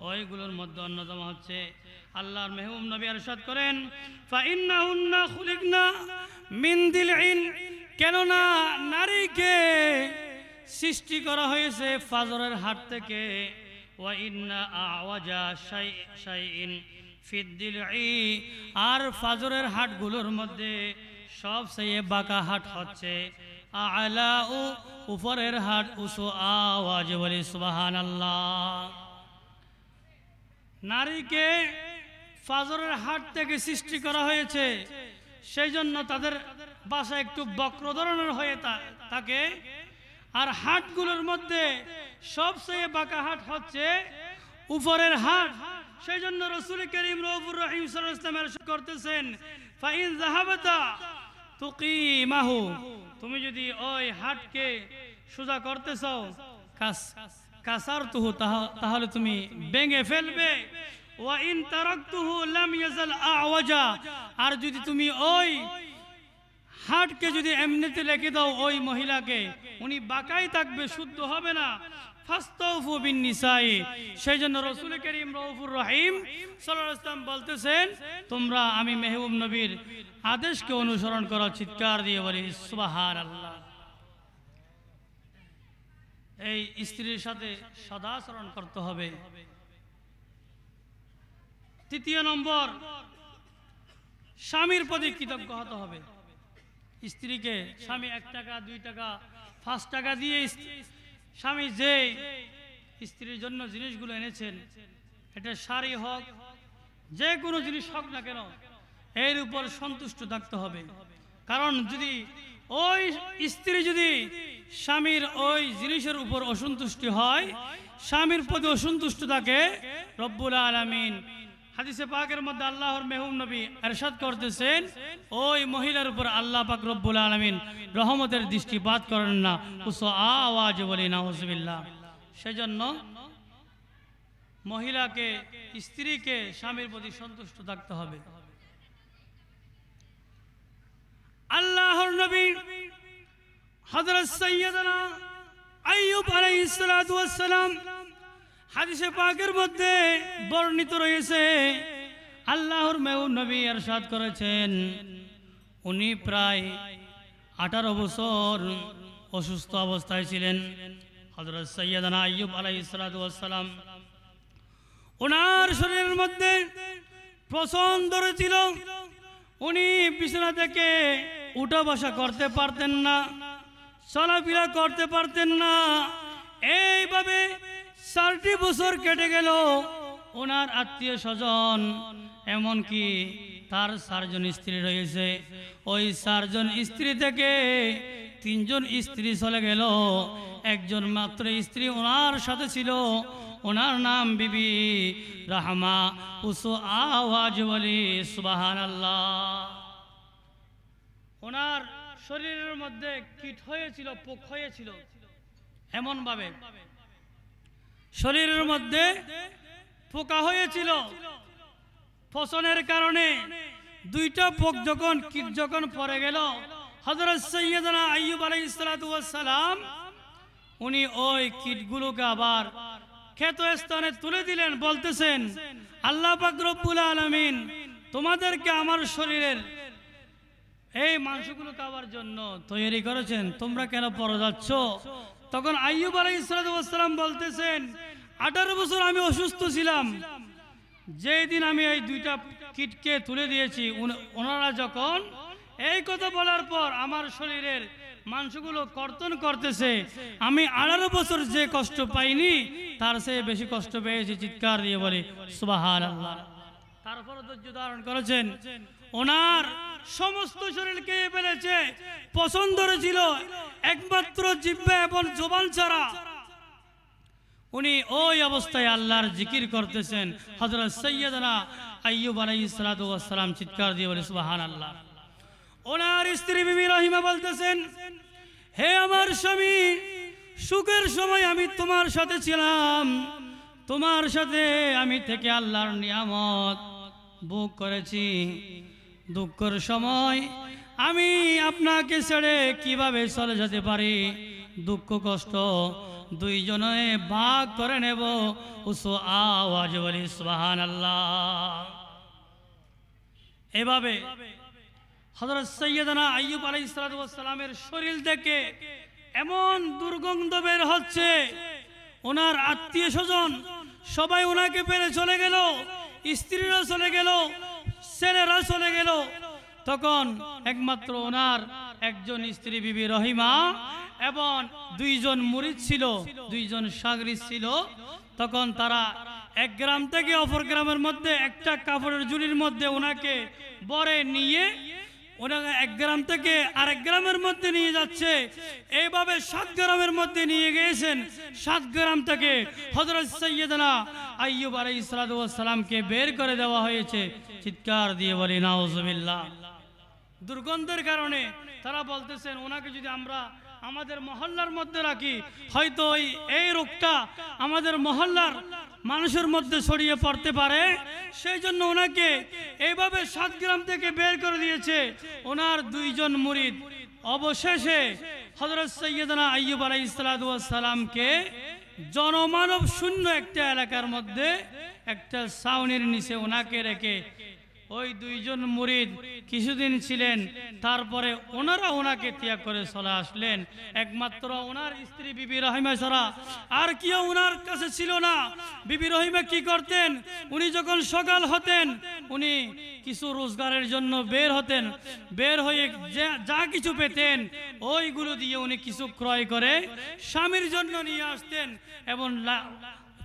ওইগুলোর মধ্যে অন্যতম হচ্ছে আল্লাহর মেহবুব নবী ইরশাদ করেন, ফাইন্নাহুন্না খুলিকনা মিন দিলইন, কেননা নারীকে সৃষ্টি করা হয়েছে ফাজরের হাড় থেকে। ওয়া ইন্না আওয়াজা শাইইন ফিদ দিলই, আর ফাজরের হাড়গুলোর মধ্যে সবচেয়ে বাঁকা হাড় হচ্ছে আলা, উপরের হাড়। উসু আওয়াজ বলি সুবহানাল্লাহ। নারীকে ফাজরের হাড় থেকে সৃষ্টি করা হয়েছে, সেই জন্য তাদের বাসা একটু বক্র ধরনের হয়ে থাকে। আর হাড়গুলোর মধ্যে সবচেয়ে বাঁকা হাড় হচ্ছে উপরের হাড়। সেই জন্য রাসূল করিম রউফুর রহিম সাল্লাল্লাহু আলাইহি ওয়াসাল্লাম ইরশাদ করতেছেন, ফাইন যাহাবাতা তুকিমাহু, তুমি যদি ওই হাড়কে সোজা করতে চাও, কাসারতুহু, তাহলে তুমি ভেঙে ফেলবে। ওয়া ইন তারাকতুহু লাম ইয়াজাল আওয়াজা, আর যদি তুমি ওই হাড়কে যদি এমনিতে রেখে দাও ওই মহিলাকে, উনি বাঁকাই থাকবে, শুদ্ধ হবে না। ফাস্তাউফু বিন্নিসাই, সেই জন্য রাসূল করিম রউফুর রহিম সাল্লাল্লাহু আলাইহি ওয়াসাল্লাম বলতেছেন, তোমরা আমি মেহবুব নবীর আদেশকে অনুসরণ করো। চিৎকার দিয়ে বলি সুবহানাল্লাহ। এই স্ত্রীর সাথে সদাচরণ করতে হবে। তৃতীয় নম্বর, স্বামীর প্রতি কৃতজ্ঞ হতে হবে। স্ত্রীকে স্বামী 1 টাকা 2 টাকা 5 টাকা দিয়ে স্বামী যে স্ত্রীর জন্য জিনিসগুলো এনেছেন, এটা শাড়ি হোক যে কোনো জিনিস হোক না কেন, এর উপর সন্তুষ্ট থাকতে হবে। কারণ যদি ওই স্ত্রী যদি স্বামীর ওই জিনিসের উপর অসন্তুষ্টি হয়, স্বামীর প্রতি অসন্তুষ্ট থাকে, রব্বুল আলামিন হাদিসে পাকের মধ্যে আল্লাহর মেহবুব নবী ইরশাদ করতেছেন, ওই মহিলার উপর আল্লাহ পাক রব্বুল আলামিন রহমতের দৃষ্টিপাত করেন না। উসো আওয়াজ বলি নাউজুবিল্লাহ। সেজন্য মহিলাকে, স্ত্রীকে স্বামীর প্রতি সন্তুষ্ট থাকতে হবে। আল্লাহর নবী হযরত সাইয়্যিদানা আইয়ুব আলাইহিস সালাতু ওয়াস সালাম হাদিসে পাকের মধ্যে বর্ণিত রয়েছে, আল্লাহর মেহবুব নবী ইরশাদ করেছেন, উনি প্রায় 18 বছর অসুস্থ অবস্থায় ছিলেন। হযরত সাইয়্যিদানা আইয়ুব আলাইহিস সালাতু ওয়াস সালাম, ওনার শরীরের মধ্যে প্রচন্ড জ্বর ছিল। উনি বিছানা থেকে উঠা বসা করতে পারতেন না, চলাফেরা করতে পারতেন না। এইভাবে 4টি বছর কেটে গেল। ওনার আত্মীয় স্বজন, এমনকি তার 4 জন স্ত্রী রয়েছে, ওই 4 জন স্ত্রী থেকে 3 জন স্ত্রী চলে গেল। একজন মাত্র স্ত্রী ওনার সাথে ছিল, ওনার নাম বিবি রাহমা। উসো আওয়াজ বলি সুবহানাল্লাহ। ওনার শরীরের মধ্যে কীট হয়েছিল, পোক হয়েছিল, এমন ভাবে শরীরের মধ্যে পোকা হয়েছিল। ফসনের কারণে 2টা পোক যখন কীট যখন পড়ে গেল, হযরত সাইয়্যিদানা আইয়ুব আলাইহিস সালাতু ওয়াস সালাম উনি ওই কীটগুলোকে আবার ক্ষেত স্থানে তুলে দিলেন। বলতেছেন, আল্লাহ পাক রব্বুল আলামিন তোমাদেরকে আমার শরীরের এই মাংসগুলো খাওয়ার জন্য তৈরি করেছেন, তোমরা কেন পড়ে যাচ্ছ? তখন আইয়ুব আলাইহিস সালাতু ওয়াস সালাম বলতেছেন, 18 বছর আমি অসুস্থ ছিলাম, যেই দিন আমি এই 2টা কীটকে তুলে দিয়েছি, ওনারা যখন এই কথা বলার পর আমার শরীরের মাংসগুলো কর্তন করতেছে, আমি 18 বছর যে কষ্ট পাইনি তার চেয়ে বেশি কষ্ট পেয়েছি। চিৎকার দিয়ে বলি সুবহানাল্লাহ। তারপর ধৈর্য ধারণ করেছেন। ওনার সমস্ত শরীর খেয়ে ফেলেছে, পছন্দ ছিল একমাত্র জিহ্বা এবং জবান ছাড়া। উনি ওই অবস্থায় আল্লাহর জিকির করতেছেন। হযরত সাইয়্যিদানা আইয়ুব আলাইহিস সালাতু ওয়াস সালাম চিৎকার দিয়ে বলে সুবহানাল্লাহ। ওনার স্ত্রী বিবি রহিমা বলতেছেন, হে আমার স্বামী, সুখের সময় আমি তোমার সাথে ছিলাম, তোমার সাথে আমি থেকে আল্লাহর নিয়ামত ভোগ করেছি। দুঃখের সময় আমি আপনাকে ছেড়ে কিভাবে চলে যেতে পারি? দুঃখ কষ্ট 2 জনে ভাগ করে নেব। উসো আওয়াজ বলি সুবহানাল্লাহ। এভাবে হযরত সাইয়্যিদানা আইয়ুব আলাইহিস সালাতু ওয়াস সালামের শরীর থেকে এমন দুর্গন্ধ বের হচ্ছে, ওনার আত্মীয় স্বজন সবাই ওনাকে ফেলে চলে গেল, স্ত্রীরা চলে গেল, ছেলেরা চলে গেল। তখন একমাত্র ওনার একজন স্ত্রী বিবি রহিমা এবং 2 জন মুরিদ ছিল, 2 জন সাগরিদ ছিল। তখন তারা এক গ্রাম থেকে অপর গ্রামের মধ্যে একটা কাপড়ের ঝুড়ির মধ্যে ওনাকে বরে নিয়ে ওনাকে এক গ্রাম থেকে আরেক গ্রামের মধ্যে নিয়ে যাচ্ছে। এইভাবে 7 গ্রামের মধ্যে নিয়ে গিয়েছেন। 7 গ্রাম থেকে হযরত সাইয়্যিদানা আইয়ুব আলাইহিস সালাতু ওয়াস সালামকে বের করে দেওয়া হয়েছে। চিৎকার দিয়ে বলি নাউজুবিল্লাহ। দুর্গন্ধের কারণে তারা বলতেছেন, ওনাকে যদি আমরা আমাদের মহল্লার মধ্যে রাখি, হয়তো এই রোগটা আমাদের মহল্লার মানুষের মধ্যে ছড়িয়ে পড়তে পারে। সেই জন্য ওনাকে এইভাবে 7 গ্রাম থেকে বের করে দিয়েছে। ওনার 2 জন মুরিদ অবশেষে হযরত সাইয়্যিদানা আইয়ুব আলাইহিস সালাতু ওয়াস সালামকে জনমানব শূন্য একটা এলাকার মধ্যে একটা ছাউনির নিচে ওনাকে রেখে ওই দুইজন মুরিদ কিছুদিন ছিলেন, তারপরে ওনারা ওনাকে ত্যাগ করে চলে আসলেন। একমাত্র ওনার স্ত্রী বিবি রহিমা ছাড়া আর কেউ ওনার কাছে ছিল না। বিবি রহিমা কি করতেন, উনি যখন সকাল হতেন উনি কিছু রোজগারের জন্য বের হতেন, বের হয়ে যা কিছু পেতেন ওইগুলো দিয়ে উনি কিছু ক্রয় করে স্বামীর জন্য নিয়ে আসতেন এবং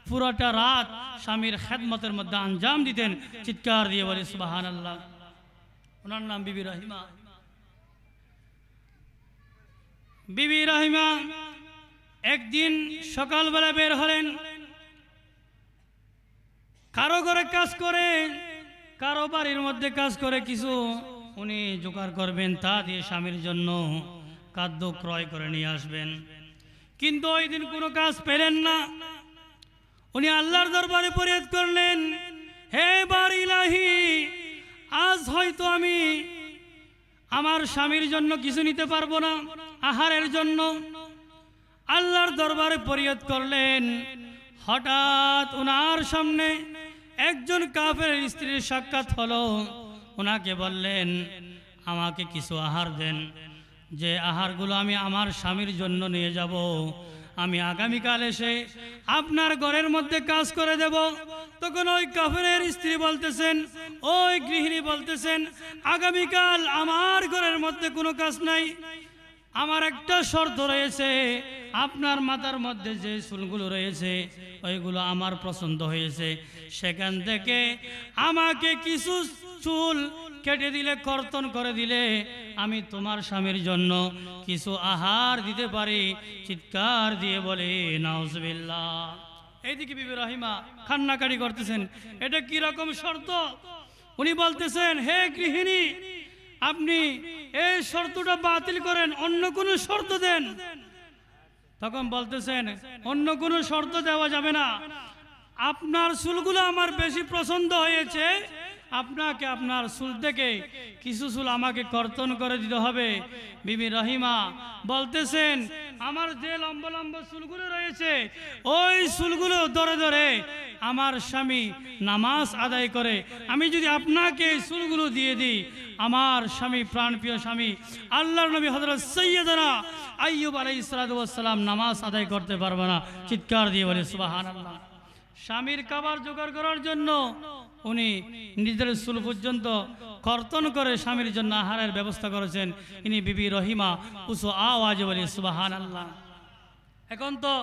পুরোটা রাত স্বামীর খেদমতের মধ্যে আঞ্জাম দিতেন। চিৎকার দিয়ে বলে সুবহানাল্লাহ। ওনার নাম বিবি রহিমা। বিবি রহিমা একদিন সকালবেলা বের হলেন, কারো ঘরে কাজ করে, কারো বাড়ির মধ্যে কাজ করে কিছু উনি জোগাড় করবেন, তা দিয়ে স্বামীর জন্য খাদ্য ক্রয় করে নিয়ে আসবেন। কিন্তু ওই দিন কোনো কাজ পেলেন না। উনি আল্লাহর দরবারে ফরিয়াদ করলেন, হে বার ইলাহি, আজ হয়তো আমি আমার স্বামীর জন্য কিছু নিতে পারবো না আহারের জন্য। আল্লাহর দরবারে ফরিয়াদ করলেন। হঠাৎ ওনার সামনে একজন কাফেরের স্ত্রীর সাক্ষাৎ হলো। ওনাকে বললেন, আমাকে কিছু আহার দেন, যে আহারগুলো আমি আমার স্বামীর জন্য নিয়ে যাব। আমি আগামীকাল এসে আপনার ঘরের মধ্যে কাজ করে দেব। তখন ওই কাফেরের স্ত্রী বলতেছেন, ওই গৃহিণী বলতেছেন, আগামীকাল আমার ঘরের মধ্যে কোনো কাজ নাই, আমার একটা শর্ত রয়েছে, আপনার মাথার মধ্যে যে চুলগুলো রয়েছে ওইগুলো আমার পছন্দ হয়েছে, সেখান থেকে আমাকে কিছু চুল কেটে দিলে, কর্তন করে দিলে আমি তোমার স্বামীর জন্য কিছু আহার দিতে পারি। চিৎকার দিয়ে বলে নাউজুবিল্লাহ। এইদিকে বিবি রহিমা কান্নাকাটি করতেছেন, এটা কি রকম শর্ত? উনি বলতেছেন, হে গৃহিণী, আপনি এই শর্তটা বাতিল করেন, অন্য কোনো শর্ত দেন। তখন বলতেছেন, অন্য কোনো শর্ত দেওয়া যাবে না, আপনার চুলগুলো আমার বেশি পছন্দ হয়েছে, আপনাকে আপনার চুল থেকে কিছু চুল আমাকে কর্তন করে দিতে হবে। বিবি রহিমা বলতেছেন, আমার যে লম্বা লম্বা চুলগুলো রয়েছে ওই চুলগুলো ধরে ধরে আমার স্বামী নামাজ আদায় করে, আমি যদি আপনাকে এই চুলগুলো দিয়ে দিই, আমার স্বামী, প্রাণপ্রিয় স্বামী আল্লাহর নবী হযরত সাইয়্যিদানা আইয়ুব আলাইহিস সালাতু ওয়াস সালাম নামাজ আদায় করতে পারবে না। চিৎকার দিয়ে বলে সুবহানাল্লাহ। স্বামীর খাবার জোগাড় করার জন্য উনি নিজের চুল পর্যন্ত কর্তন করে স্বামীর জন্য আহারের ব্যবস্থা করেছেন। ইনি বিবি রহিমা উঁচু আওয়াজে বলে সুবহানাল্লাহ। এখন তো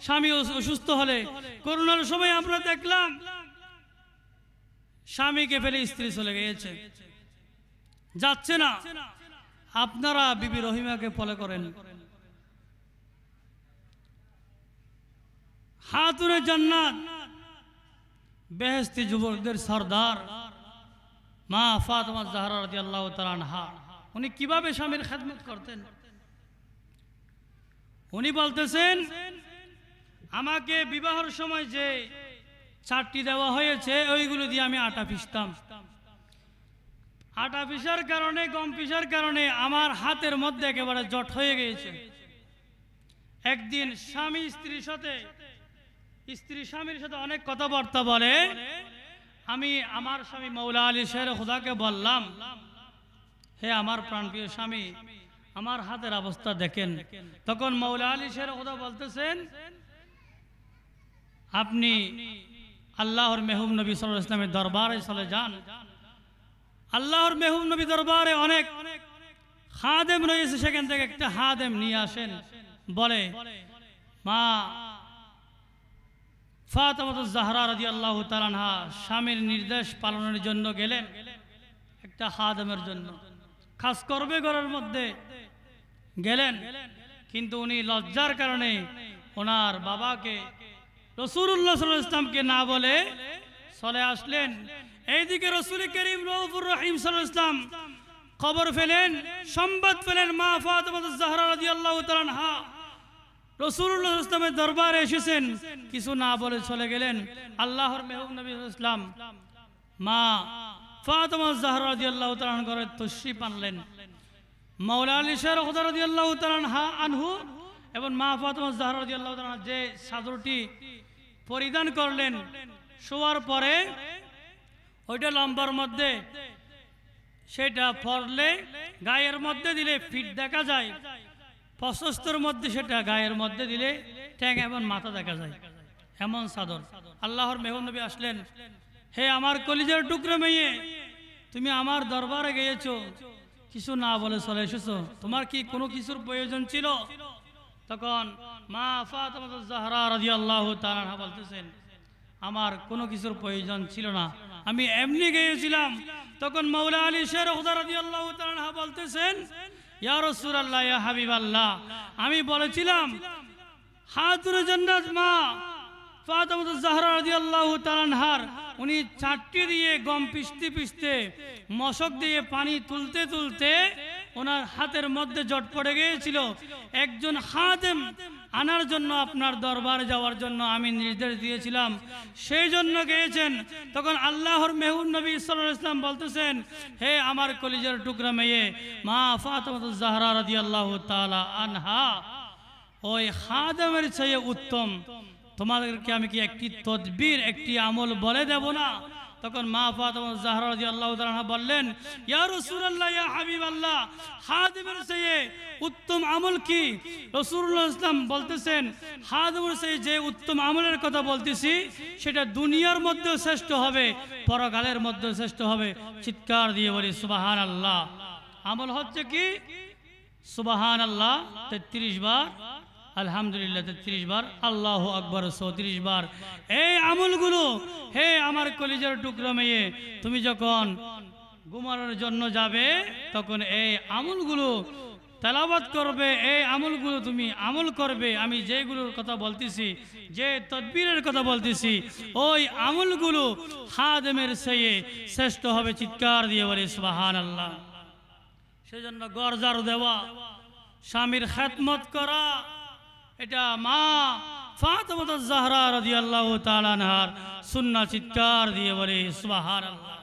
স্বামী অসুস্থ হলে, করোনার সময় আমরা দেখলাম স্বামীকে ফেলে স্ত্রী চলে গিয়েছে, যাচ্ছে না। আপনারা বিবি রহিমাকে ফলো করেন। খাতুনে জান্নাত, বেহেশতি যুবকদের সরদার মা ফাতেমা জাহরা রাদিয়াল্লাহু তাআলা আনহা, উনি কিভাবে স্বামীর খেদমত করতেন? উনি বলতেছেন, আমাকে বিবাহের সময় যে চারটি দেওয়া হয়েছে ওইগুলো দিয়ে আমি আটা পিষতাম। আটা পিষার কারণে, গম পিষার কারণে আমার হাতের মধ্যে একেবারে জট হয়ে গিয়েছে। একদিন স্বামী স্ত্রীর সাথে, স্ত্রী স্বামীর সাথে অনেক কথাবার্তা বলে। আমি আমার স্বামী মৌলা আলী শের খুদাকে বললাম, হে আমার প্রাণপ্রিয় স্বামী, আমার হাতের অবস্থা দেখেন। তখন মৌলা আলী শের খুদা বলতেছেন, আপনি আল্লাহর মেহবুব নবী সাল্লাল্লাহু আলাইহি ওয়াসাল্লামের দরবারে চলে যান। আল্লাহর মেহবুব নবী দরবারে অনেক খাদেম রয়েছে, সেখান থেকে একটা খাদেম নিয়ে আসেন। বলে মা ফাতেমা জাহরা রাদিয়াল্লাহু তাআলা আনহা স্বামীর নির্দেশ পালনের জন্য গেলেন একটা খাদেমের জন্য, কাজ করবে ঘরের মধ্যে গেলেন। কিন্তু উনি লজ্জার কারণে ওনার বাবাকে, রাসূলুল্লাহ সাল্লাল্লাহু আলাইহি ওয়াসাল্লামকে না বলে চলে আসলেন। এইদিকে রাসূল করিম রউফুর রহিম সাল্লাল্লাহু আলাইহি ওয়াসাল্লাম খবর পেলেন, সংবাদ পেলেন, মা ফাতেমা জাহরা রাদিয়াল্লাহু তাআলা আনহা রাসূলুল্লাহ সাল্লাল্লাহু আলাইহি ওয়াসাল্লামের দরবারে এসেছেন। কিছু না বলে চলে গেলেন। আল্লাহর মেহবুব নবী সাল্লাল্লাহু আলাইহি ওয়াসাল্লাম মা ফাতেমা জাহরা রাদিয়াল্লাহু তাআলা আনহার তশরিফ আনলেন। মাওলা আলী শের খুদা রাদিয়াল্লাহু তাআলা আনহু এবং মা ফাতেমা জাহরা রাদিয়াল্লাহু তাআলা যে চাদরটি পরিধান করলেন, শোয়ার পরে ওইটা লম্বার মধ্যে সেটা পরলে গায়ের মধ্যে দিলে ফিট দেখা যায়, প্রশস্তর মধ্যে সেটা গায়ের মধ্যে দিলে ঠ্যাং এবং মাথা দেখা যায়, এমন চাদর। আল্লাহর মেহর নবী আসলেন, হে আমার কলিজার টুকরো মেয়ে, তুমি আমার দরবারে গিয়েছো, কিছু না বলে চলে এসেছো, তোমার কি কোনো কিছুর প্রয়োজন ছিল? তখন মা ফাতিমা জাহরা রাদিয়াল্লাহু তাআলা আনহা বলতেছেন, আমার কোনো কিছুর প্রয়োজন ছিল না, আমি এমনি গিয়েছিলাম। তখন মাওলা আলী শের খুদা রাদিয়াল্লাহু তাআলা আনহা বলতেছেন, ইয়া রাসূলুল্লাহ, ইয়া হাবিবাল্লাহ, আমি বলেছিলাম হাতুর জান্নাত মা ফাতিমা জাহরা রাদিয়াল্লাহু তাআলা আনহার উনি চাটটি দিয়ে গম পিষতে পিষতে মশক দিয়ে পানি তুলতে তুলতে ওনার হাতের মধ্যে জট পড়ে গিয়েছিল, একজন খাদেম আনার জন্য আপনার দরবারে যাওয়ার জন্য আমি নির্দেশ দিয়েছিলাম, সেই জন্য গিয়েছেন। তখন আল্লাহর মেহবুব নবী সাল্লাল্লাহু আলাইহি ওয়াসাল্লাম বলতেছেন, হে আমার কলিজার টুকরা মেয়ে মা ফাতিমা জাহরা রাদিয়াল্লাহু তাআলা আনহা, ওই খাদেমের চেয়ে উত্তম তোমাদেরকে আমি কি একটি তদবির, একটি আমল বলে দেব না? তখন মা ফাতিমা জাহরা রাদিয়াল্লাহু তাআলা আনহা বললেন, ইয়া রাসূলুল্লাহ, ইয়া হাবিবাল্লাহ, খাদেমের চেয়ে উত্তম আমল কি? রাসূলুল্লাহ ইসলাম বলতেছেন, খাদেমের চেয়ে যে উত্তম আমলের কথা বলতেছি সেটা দুনিয়ার মধ্যে শ্রেষ্ঠ হবে, পরকালের মধ্যে শ্রেষ্ঠ হবে। চিৎকার দিয়ে বলি সুবহানাল্লাহ। আমল হচ্ছে কি? সুবহানাল্লাহ 33 বার, আলহামদুলিল্লাহ 33 বার, আল্লাহু আকবার 34 বার। এই আমলগুলো হে আমার কলিজার টুকরো মেয়ে, তুমি যখন ঘুমানোর জন্য যাবে তখন এই আমলগুলো তেলাওয়াত করবে, এই আমলগুলো তুমি আমল করবে। আমি যেগুলোর কথা বলতেছি, যে তদবিরের কথা বলতেছি, ওই আমলগুলো খাদেমের চেয়ে শ্রেষ্ঠ হবে। চিৎকার দিয়ে বলি সুবহানাল্লাহ। সেজন্য ঘর ঝাড়ু দেওয়া, স্বামীর খেদমত করা, এটা মা ফাতিমা জাহরা রাদিয়াল্লাহু তাআলা আনহার সুন্নাহ। চিৎকার দিয়ে বলি সুবহানাল্লাহ।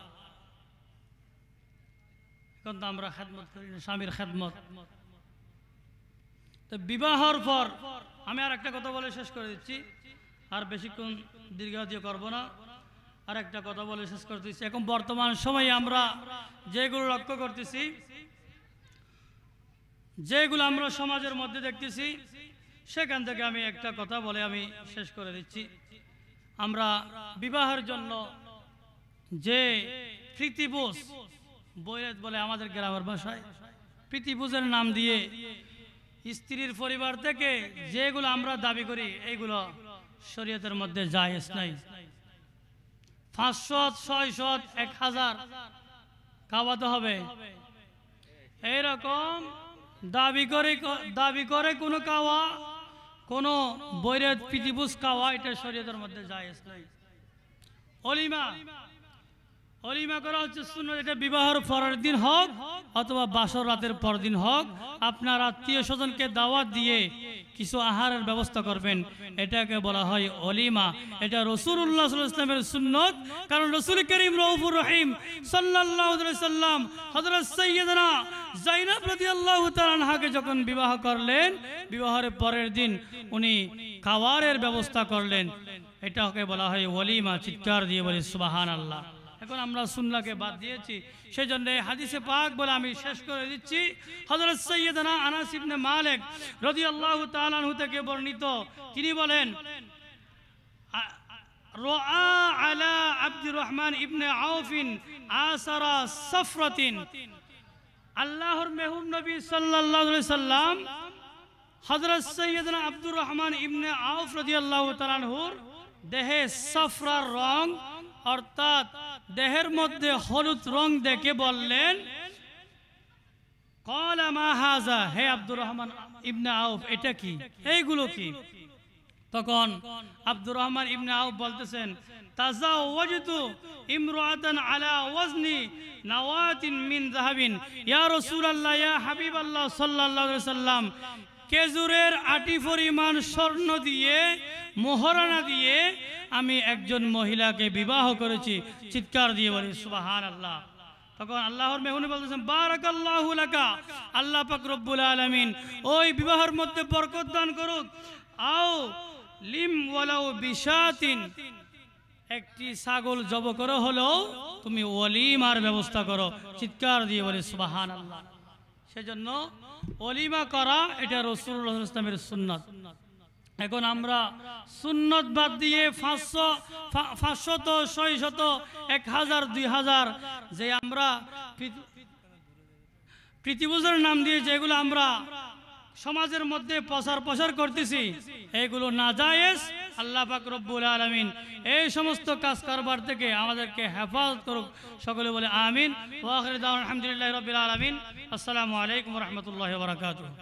এখন তো আমরা খেদমত করি না, স্বামীর খেদমত। তো বিবাহর পর আমি আর একটা কথা বলে শেষ করে দিচ্ছি, আর বেশিক্ষণ দীর্ঘায়িত করব না। আর একটা কথা বলে শেষ করে দিচ্ছি। এখন বর্তমান সময়ে আমরা যেগুলো লক্ষ্য করতেছি, যেগুলো আমরা সমাজের মধ্যে দেখতেছি, সেখান থেকে আমি একটা কথা বলে আমি শেষ করে দিচ্ছি। আমরা বিবাহের জন্য যে প্রীতিভোজ, বৈরাত বলে আমাদের গ্রামের ভাষায়, প্রীতিভোজের নাম দিয়ে স্ত্রীর পরিবার থেকে যেগুলো আমরা দাবি করি, এইগুলো শরীয়তের মধ্যে জায়েজ নাই। 500, 600, 1000 খাওয়াতে হবে, এইরকম দাবি করে কোনো খাওয়া, কোনো বৈরাত প্রীতিভোজ খাওয়া, এটা শরীয়তের মধ্যে জায়েজ নাই। অলিমা করা হচ্ছে সুন্নাত। এটা বিবাহের পরের দিন হোক অথবা বাসর রাতের পর দিন হোক, আপনার আত্মীয় স্বজনকে দাওয়াত দিয়ে কিছু আহারের ব্যবস্থা করবেন, এটাকে বলা হয় অলিমা। এটা রাসূলুল্লাহ সাল্লাল্লাহু আলাইহি ওয়াসাল্লামের সুন্নাত। কারণ রাসূল করিম রউফুর রহিম সাল্লাল্লাহু আলাইহি ওয়াসাল্লাম হযরত সাইয়্যিদানা যায়েনব রাদিয়াল্লাহু তাআলা আনহাকে যখন বিবাহ করলেন, বিবাহের পরের দিন উনি খাবারের ব্যবস্থা করলেন, এটাকে বলা হয় ওলিমা। চিৎকার দিয়ে বলি সুবহানাল্লাহ। এখন আমরা সুন্নাহকে বাদ দিয়েছি, সেই জন্য হাদিসে পাক বলে আমি শেষ করে দিচ্ছি। হযরত সাইয়্যিদানা আনাস ইবনে মালিক রাদিয়াল্লাহু তাআলা আনহু থেকে বর্ণিত, তিনি বলেন, রাআ আলা আব্দুর রহমান ইবনে আউফিন আসারা সাফরাতিন। আল্লাহর মেহবুব নবী সাল্লাল্লাহু আলাইহি সাল্লাম হযরত সাইয়্যিদানা আব্দুর রহমান ইবনে আউফ রাদিয়াল্লাহু তাআলা আনহুর দেহে সাফরার রং, অর্থাৎ দেহের মধ্যে হলুদ রং দেখে বললেন, ক্বালা মা হাযা, হে আব্দুর রহমান ইবনে আউফ, এটা কি, এইগুলো কি? তখন আব্দুর রহমান ইবনে আউফ বলতেছেন, তাজাওয়াজতু ইমরাতান আলা ওয়াজনি নাওয়াতিন মিন যাহাবিন। ইয়া রাসূলুল্লাহ, ইয়া হাবিবাল্লাহ সাল্লাল্লাহু আলাইহি ওয়াসাল্লাম, খেজুরের আটি পরিমাণ স্বর্ণ দিয়ে, মোহরানা দিয়ে আমি একজন মহিলাকে বিবাহ করেছি। চিৎকার দিয়ে বলি সুবহানাল্লাহ। তখন আল্লাহর মেহমান বলতেছেন, বারাকাল্লাহু লাকা, আল্লাহ পাক রব্বুল আলামিন ওই বিবাহের মধ্যে বরকত দান করুক। আও লিম ওয়ালাউ বিশাতিন, একটি ছাগল জব করে হলেও তুমি ওলিমার ব্যবস্থা করো। চিৎকার দিয়ে বলি সুবহানাল্লাহ। সেজন্য ওলিমা করা এটা রাসূলুল্লাহ সাল্লাল্লাহু আলাইহি ওয়াসাল্লামের সুন্নাত। এখন আমরা সুন্নত বাদ দিয়ে 500, 500, 600, 1000, 2000 যে আমরা প্রীতিভোজের নাম দিয়ে যেগুলো আমরা সমাজের মধ্যে প্রচার করতেছি, এগুলো নাজায়েজ। আল্লাহ পাক রব্বুল আলামিন এই সমস্ত কাজ কারবার থেকে আমাদেরকে হেফাজত করুক। সকলে বলে আমিন। ওয়া আখিরু দাওয়ানা আলহামদুলিল্লাহি রাব্বিল আলামিন। আসসালামু আলাইকুম ওয়া রাহমাতুল্লাহি ওয়া বারাকাতুহু।